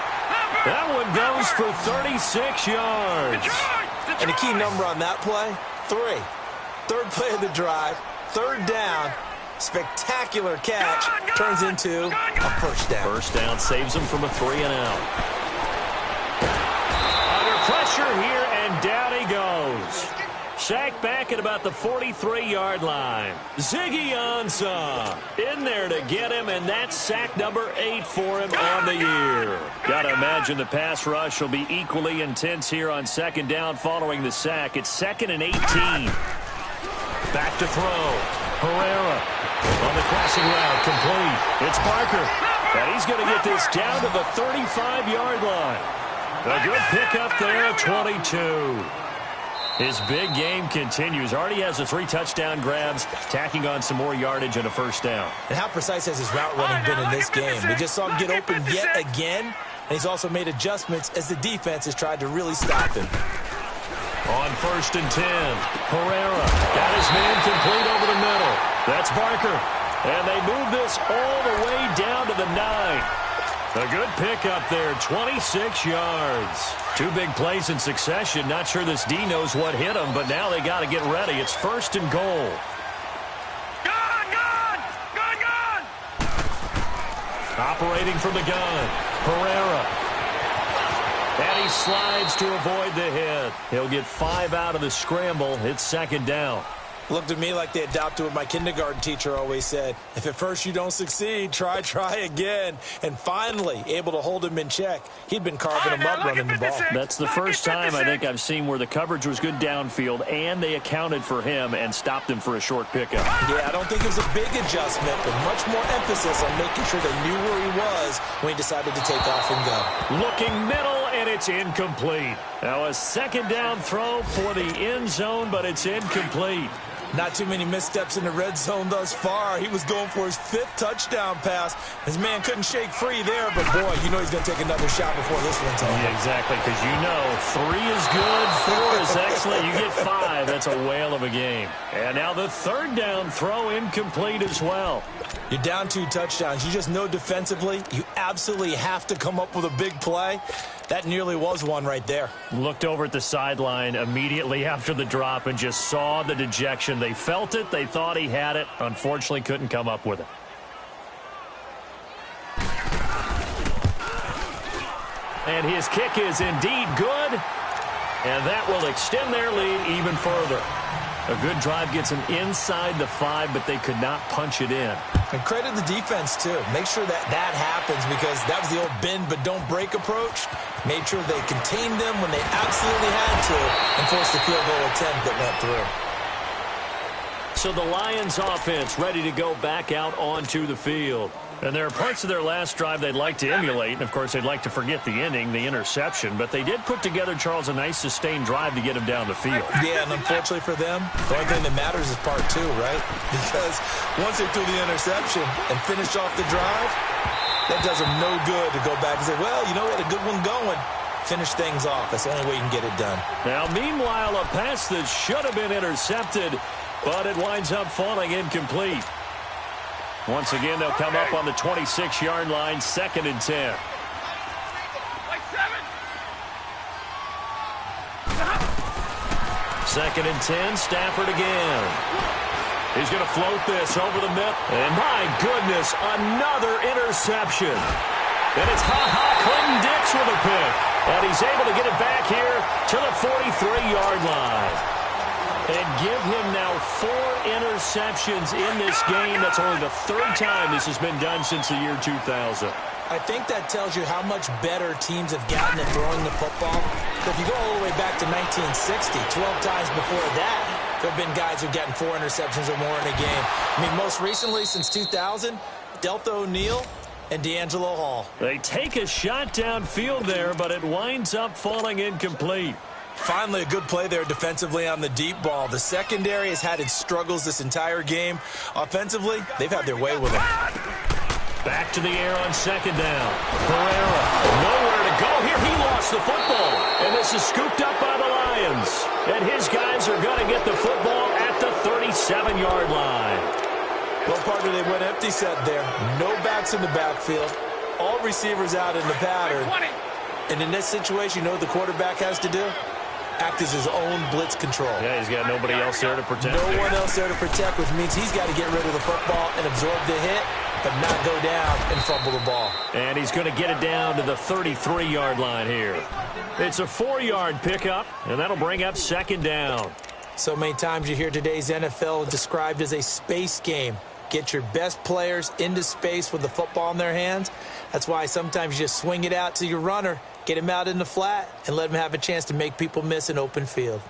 That one goes for 36 yards. And a key number on that play, 3. 3rd play of the drive, 3rd down, spectacular catch, turns into a first down. First down saves him from a 3-and-out. Under pressure here, and down he goes. Sacked back at about the 43-yard line. Ziggy Ansah in there to get him, and that's sack number 8 for him on the year. Got to imagine the pass rush will be equally intense here on 2nd down following the sack. It's 2nd and 18. Back to throw. Herrera on the crossing route, complete. It's Parker, and he's going to get this down to the 35-yard line. A good pickup there at 22. His big game continues. Already has the 3 touchdown grabs, tacking on some more yardage and a first down. And how precise has his route running been in this game? We just saw him get open yet again, and he's also made adjustments as the defense has tried to really stop him. On 1st and 10, Herrera got his man complete over the middle. That's Barker. And they move this all the way down to the 9. A good pickup there, 26 yards. 2 big plays in succession. Not sure this D knows what hit him, but now they got to get ready. It's 1st and goal. Gun! Operating from the gun, Herrera. And he slides to avoid the hit. He'll get 5 out of the scramble. It's 2nd down. Looked to me like they adopted what my kindergarten teacher always said. If at first you don't succeed, try again. And finally, able to hold him in check. He'd been carving him up running the ball. That's the first time I think I've seen where the coverage was good downfield and they accounted for him and stopped him for a short pickup. Yeah, I don't think it was a big adjustment, but much more emphasis on making sure they knew where he was when he decided to take off and go. Looking middle, and it's incomplete. Now a 2nd down throw for the end zone, but it's incomplete. Not too many missteps in the red zone thus far. He was going for his 5th touchdown pass. His man couldn't shake free there, but boy, you know he's going to take another shot before this one's over. Yeah, exactly, because you know 3 is good, 4 is excellent. You get 5. That's a whale of a game. And now the 3rd down throw incomplete as well. You're down 2 touchdowns. You just know defensively you absolutely have to come up with a big play. That nearly was one right there. Looked over at the sideline immediately after the drop and just saw the dejection. They felt it. They thought he had it. Unfortunately, couldn't come up with it. And his kick is indeed good. And that will extend their lead even further. A good drive gets them inside the 5, but they could not punch it in. And credit the defense, too. Make sure that happens because that was the old bend but don't break approach. Made sure they contained them when they absolutely had to and forced the field goal attempt that went through. So the Lions offense ready to go back out onto the field. And there are parts of their last drive they'd like to emulate, and, of course, they'd like to forget the ending, the interception. But they did put together, Charles, a nice sustained drive to get him down the field. Yeah, and unfortunately for them, the only thing that matters is part 2, right? Because once they threw the interception and finished off the drive, that does them no good to go back and say, well, you know, we had a good one going. Finish things off. That's the only way you can get it done. Now, meanwhile, a pass that should have been intercepted, but it winds up falling incomplete. Once again, they'll come up on the 26-yard line, 2nd and 10. Second and 10, Stafford again. He's going to float this over the middle. And my goodness, another interception. And it's Clinton Dix with a pick. And he's able to get it back here to the 43-yard line. And give him now 4 interceptions in this game. That's only the 3rd time this has been done since the year 2000. I think that tells you how much better teams have gotten at throwing the football. If you go all the way back to 1960, 12 times before that, there have been guys who've gotten 4 interceptions or more in a game. I mean, most recently, since 2000, Delta O'Neal and D'Angelo Hall. They take a shot downfield there, but it winds up falling incomplete. Finally, a good play there defensively on the deep ball. The secondary has had its struggles this entire game. Offensively, they've had their way with it. Back to the air on 2nd down. Pereira, nowhere to go here. He lost the football. And this is scooped up by the Lions. And his guys are going to get the football at the 37-yard line. Well, partner, they went empty set there. No backs in the backfield. All receivers out in the pattern. And in this situation, you know what the quarterback has to do? Act as his own blitz control. Yeah, he's got nobody else there to protect. No one else there to protect, which means he's got to get rid of the football and absorb the hit, but not go down and fumble the ball. And he's going to get it down to the 33-yard line here. It's a 4-yard pickup, and that'll bring up 2nd down. So many times you hear today's NFL described as a space game. Get your best players into space with the football in their hands. That's why sometimes you just swing it out to your runner, get him out in the flat, and let him have a chance to make people miss an open field.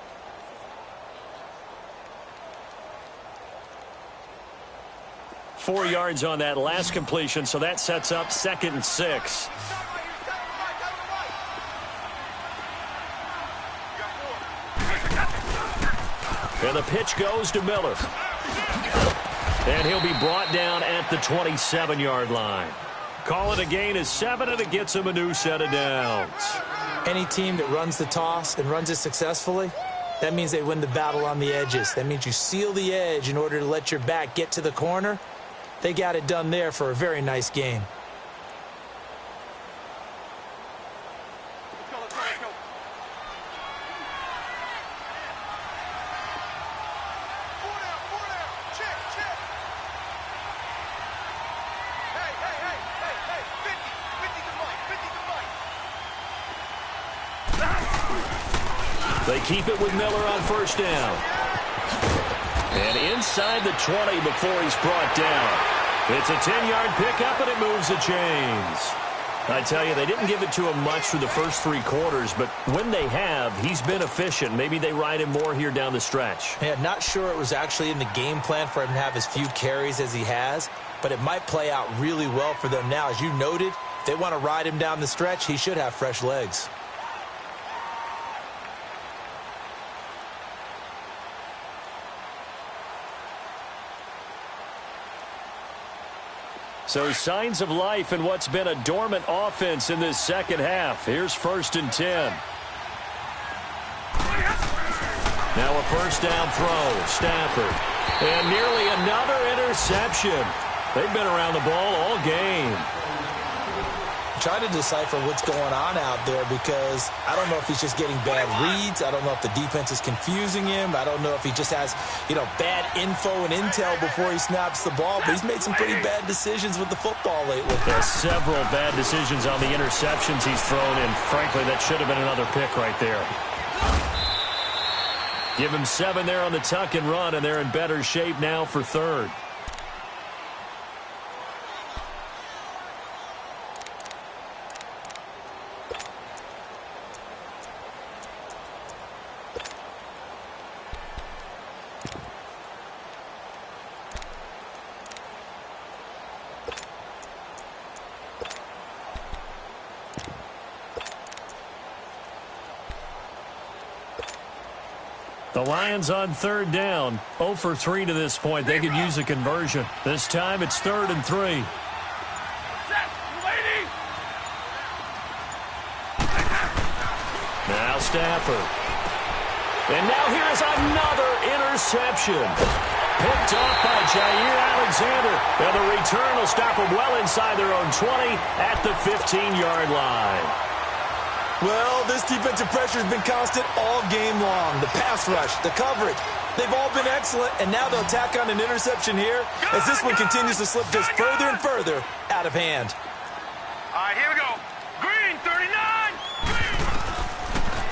Four yards on that last completion, so that sets up 2nd and 6. And the pitch goes to Miller. And he'll be brought down at the 27-yard line. Call it a gain of 7, and it gets him a new set of downs. Any team that runs the toss and runs it successfully, that means they win the battle on the edges. That means you seal the edge in order to let your back get to the corner. They got it done there for a very nice game. They keep it with Miller on 1st down. And inside the 20 before he's brought down. It's a 10-yard pickup, and it moves the chains. I tell you, they didn't give it to him much through the first 3 quarters, but when they have, he's been efficient. Maybe they ride him more here down the stretch. Yeah, not sure it was actually in the game plan for him to have as few carries as he has, but it might play out really well for them now. As you noted, if they want to ride him down the stretch, he should have fresh legs. So signs of life in what's been a dormant offense in this second half. Here's 1st and 10. Now a 1st down throw. Stafford. And nearly another interception. They've been around the ball all game. Try to decipher what's going on out there, because I don't know if he's just getting bad reads. I don't know if the defense is confusing him. I don't know if he just has, bad info and intel before he snaps the ball. But he's made some pretty bad decisions with the football lately. There's several bad decisions on the interceptions he's thrown, and frankly, that should have been another pick right there. Give him 7 there on the tuck and run, and they're in better shape now for 3rd. Lions on third down. 0 for 3 to this point. They could use a conversion. This time it's 3rd and 3. Now Stafford. And now here's another interception. Picked off by Jair Alexander. And the return will stop them well inside their own 20 at the 15-yard line. Well, this defensive pressure has been constant all game long. The pass rush, the coverage, they've all been excellent, and now they'll tack on an interception here as this one continues to slip just further and further out of hand. All right, here we go. Green, 39.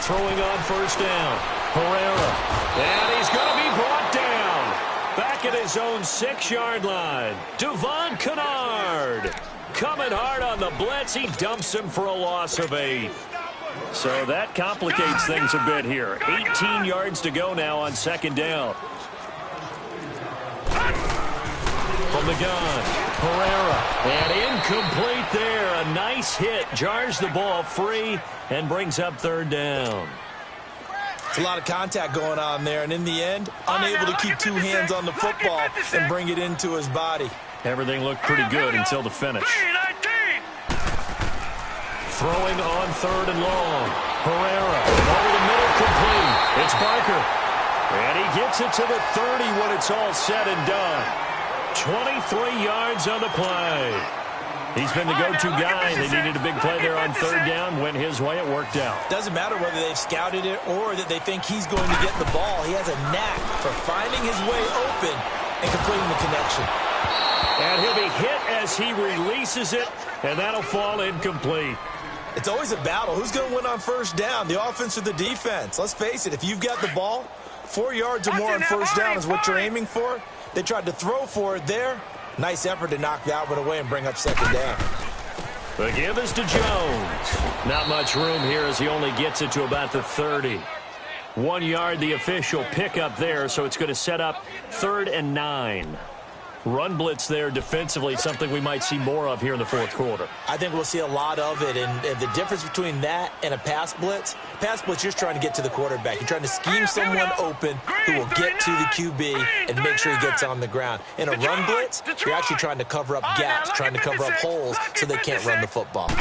Throwing on first down. Herrera. And he's going to be brought down. Back at his own 6-yard line. Devon Kennard. Coming hard on the blitz. He dumps him for a loss of 8. So that complicates things a bit here. 18 yards to go now on second down. From the gun, Herrera. And incomplete there. A nice hit. Jars the ball free and brings up third down. It's a lot of contact going on there, and in the end, unable to keep two hands on the football and bring it into his body. Everything looked pretty good until the finish. Throwing on third and long. Herrera over the middle, complete. It's Barker. And he gets it to the 30 when it's all said and done. 23 yards on the play. He's been the go-to guy. They needed a big play there on third down. Went his way. It worked out. Doesn't matter whether they've scouted it or that they think he's going to get the ball. He has a knack for finding his way open and completing the connection. And he'll be hit as he releases it, and that'll fall incomplete. It's always a battle. Who's going to win on first down, the offense or the defense? Let's face it, if you've got the ball, 4 yards or more on first down is what you're aiming for. They tried to throw for it there. Nice effort to knock that one away and bring up second down. The give is to Jones. Not much room here as he only gets it to about the 30. 1 yard, the official pickup there, so it's going to set up 3rd and 9. Run blitz there defensively, something we might see more of here in the fourth quarter. I think we'll see a lot of it, and the difference between that and a pass blitz, you're just trying to get to the quarterback. You're trying to scheme someone open who will get to the QB and make sure he gets on the ground. In a run blitz, you're actually trying to cover up gaps, trying to cover up holes so they can't run the football.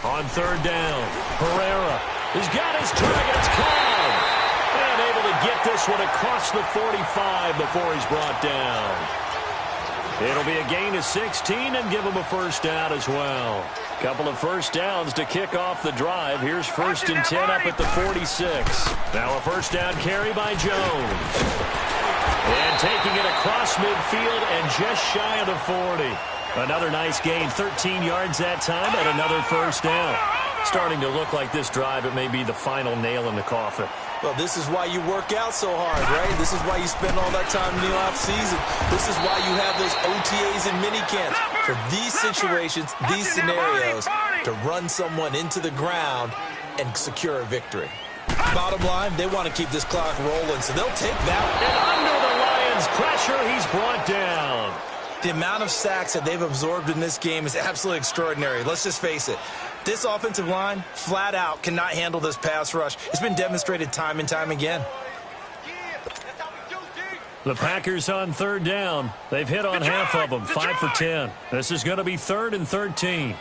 On third down, Herrera has got his target. It's called. And able to get this one across the 45 before he's brought down. It'll be a gain of 16 and give him a first down as well. Couple of first downs to kick off the drive. Here's 1st and 10 up at the 46. Now a first down carry by Jones. And taking it across midfield and just shy of the 40. Another nice gain, 13 yards that time and another first down. Starting to look like this drive, it may be the final nail in the coffin. Well, this is why you work out so hard, right? This is why you spend all that time in the offseason. This is why you have those OTAs and minicamps. For these situations, these scenarios, to run someone into the ground and secure a victory. Bottom line, they want to keep this clock rolling, so they'll take that. And under the Lions' pressure, he's brought down. The amount of sacks that they've absorbed in this game is absolutely extraordinary. Let's just face it. This offensive line, flat out, cannot handle this pass rush. It's been demonstrated time and time again. The Packers on third down. They've hit on half of them, 5 for 10. This is going to be 3rd and 13. Here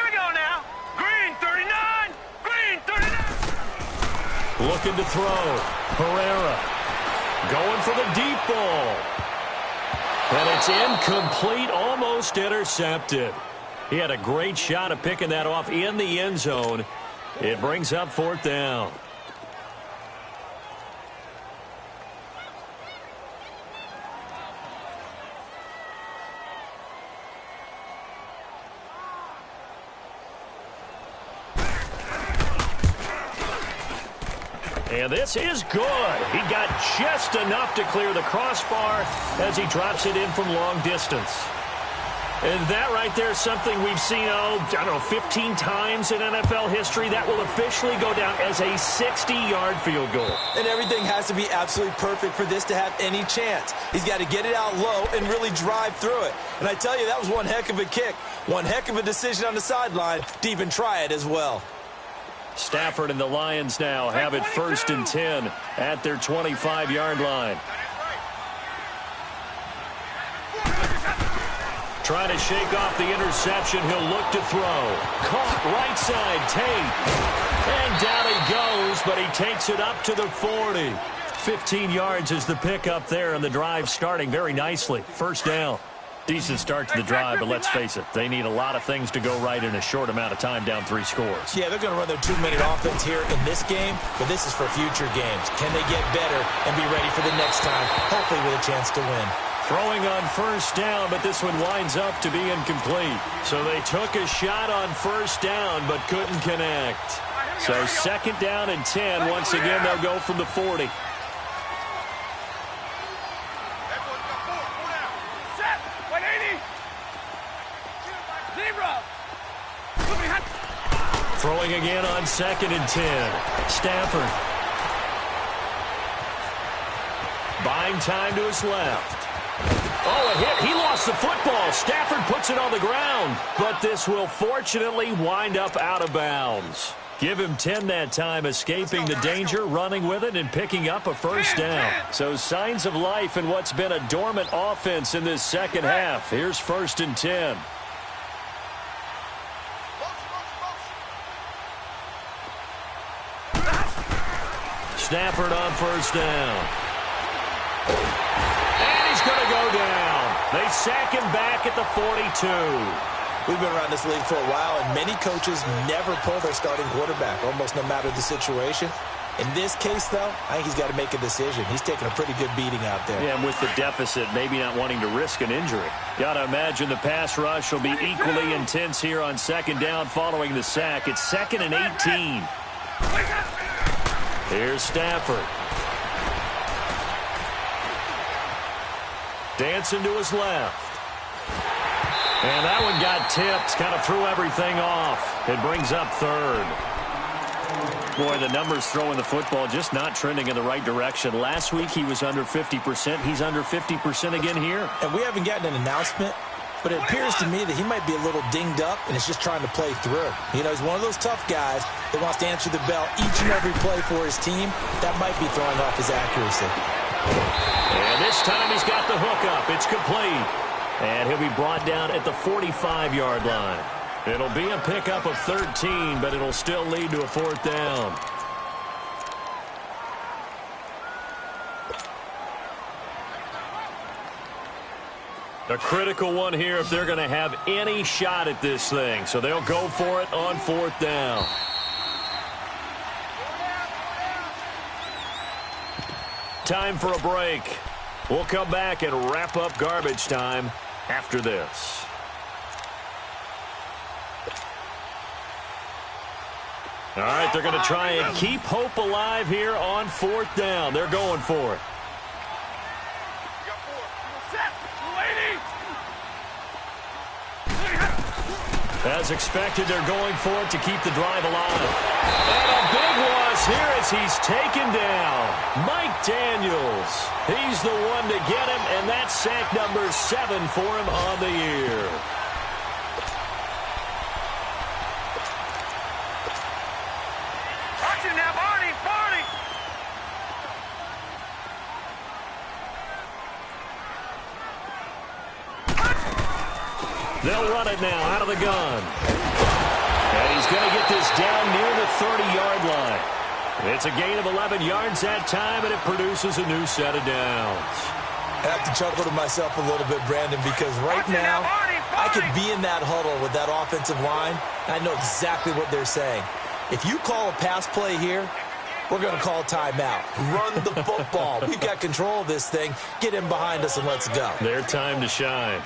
we go now. Green, 39. Green, 39. Looking to throw. Herrera going for the deep ball. And it's incomplete, almost intercepted. He had a great shot at picking that off in the end zone. It brings up 4th down. And this is good. He got just enough to clear the crossbar as he drops it in from long distance. And that right there is something we've seen, 15 times in NFL history. That will officially go down as a 60-yard field goal. And everything has to be absolutely perfect for this to have any chance. He's got to get it out low and really drive through it. And I tell you, that was one heck of a kick. One heck of a decision on the sideline to even try it as well. Stafford and the Lions now have it 1st and 10 at their 25-yard line. Trying to shake off the interception. He'll look to throw. Caught right side. Tate. And down he goes, but he takes it up to the 40. 15 yards is the pickup there, and the drive starting very nicely. 1st down. Decent start to the drive, but let's face it, they need a lot of things to go right in a short amount of time down 3 scores. Yeah, they're going to run their 2-minute offense here in this game, but this is for future games. Can they get better and be ready for the next time, hopefully with a chance to win? Throwing on 1st down, but this one winds up to be incomplete. So they took a shot on 1st down, but couldn't connect. So 2nd down and 10. Once again, they'll go from the 40. Throwing again on 2nd and 10. Stafford. Buying time to his left. Oh, a hit. He lost the football. Stafford puts it on the ground. But this will fortunately wind up out of bounds. Give him 10 that time, escaping the danger, running with it, and picking up a 1st down. So signs of life in what's been a dormant offense in this 2nd half. Here's 1st and 10. Stafford on 1st down. And he's going to go down. They sack him back at the 42. We've been around this league for a while, and many coaches never pull their starting quarterback, almost no matter the situation. In this case, though, I think he's got to make a decision. He's taking a pretty good beating out there. Yeah, and with the deficit, maybe not wanting to risk an injury. Got to imagine the pass rush will be equally intense here on 2nd down following the sack. It's 2nd and 18. Here's Stafford. Dancing to his left. And that one got tipped. Kind of threw everything off. It brings up 3rd. Boy, the numbers throwing the football just not trending in the right direction. Last week he was under 50%. He's under 50% again here. And we haven't gotten an announcement, but it appears to me that he might be a little dinged up and is just trying to play through. You know, he's one of those tough guys that wants to answer the bell each and every play for his team. That might be throwing off his accuracy. And this time he's got the hook up. It's complete. And he'll be brought down at the 45-yard line. It'll be a pickup of 13, but it'll still lead to a 4th down. A critical one here if they're going to have any shot at this thing. So they'll go for it on 4th down. Time for a break. We'll come back and wrap up garbage time after this. All right, they're going to try and keep hope alive here on 4th down. They're going for it. As expected, they're going for it to keep the drive alive. And a big loss here as he's taken down. Mike Daniels. He's the one to get him, and that's sack number 7 for him on the year. Watch it now, Barney, Barney. They'll run it now out of the gun. And he's going to get this down near the 30-yard line. It's a gain of 11 yards that time, and it produces a new set of downs. I have to chuckle to myself a little bit, Brandon, because right now I could be in that huddle with that offensive line, and I know exactly what they're saying. If you call a pass play here, we're going to call timeout. Run the football. We've got control of this thing. Get in behind us and let's go. Their time to shine.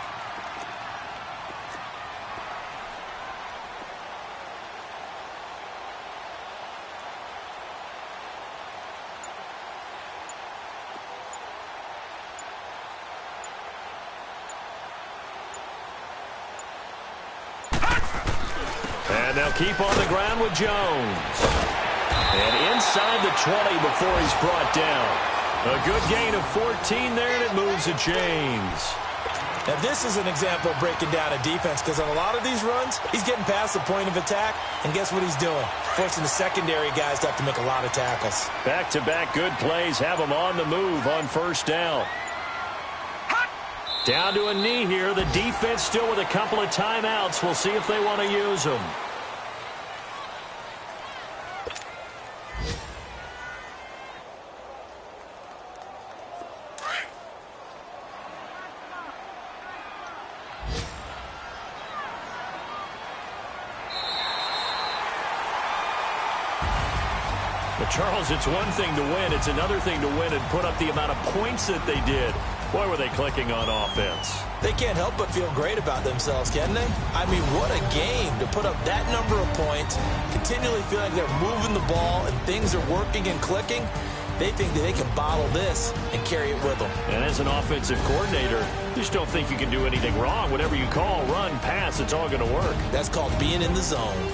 And they'll keep on the ground with Jones. And inside the 20 before he's brought down. A good gain of 14 there, and it moves the chains. Now, this is an example of breaking down a defense because on a lot of these runs, he's getting past the point of attack, and guess what he's doing? Forcing the secondary guys to have to make a lot of tackles. Back-to-back good plays have him on the move on first down. Down to a knee here. The defense still with a couple of timeouts. We'll see if they want to use them. But Charles, it's one thing to win. It's another thing to win and put up the amount of points that they did. Boy, were they clicking on offense. They can't help but feel great about themselves, can they? I mean, what a game to put up that number of points, continually feeling like they're moving the ball and things are working and clicking. They think that they can bottle this and carry it with them. And as an offensive coordinator, you just don't think you can do anything wrong. Whatever you call, run, pass, it's all going to work. That's called being in the zone.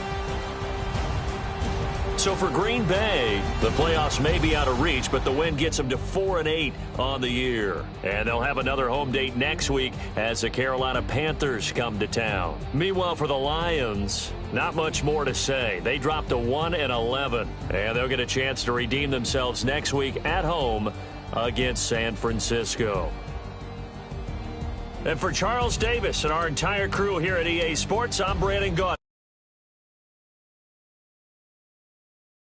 So for Green Bay, the playoffs may be out of reach, but the win gets them to 4-8 on the year. And they'll have another home date next week as the Carolina Panthers come to town. Meanwhile, for the Lions, not much more to say. They dropped to 1-11, and they'll get a chance to redeem themselves next week at home against San Francisco. And for Charles Davis and our entire crew here at EA Sports, I'm Brandon Gaudin.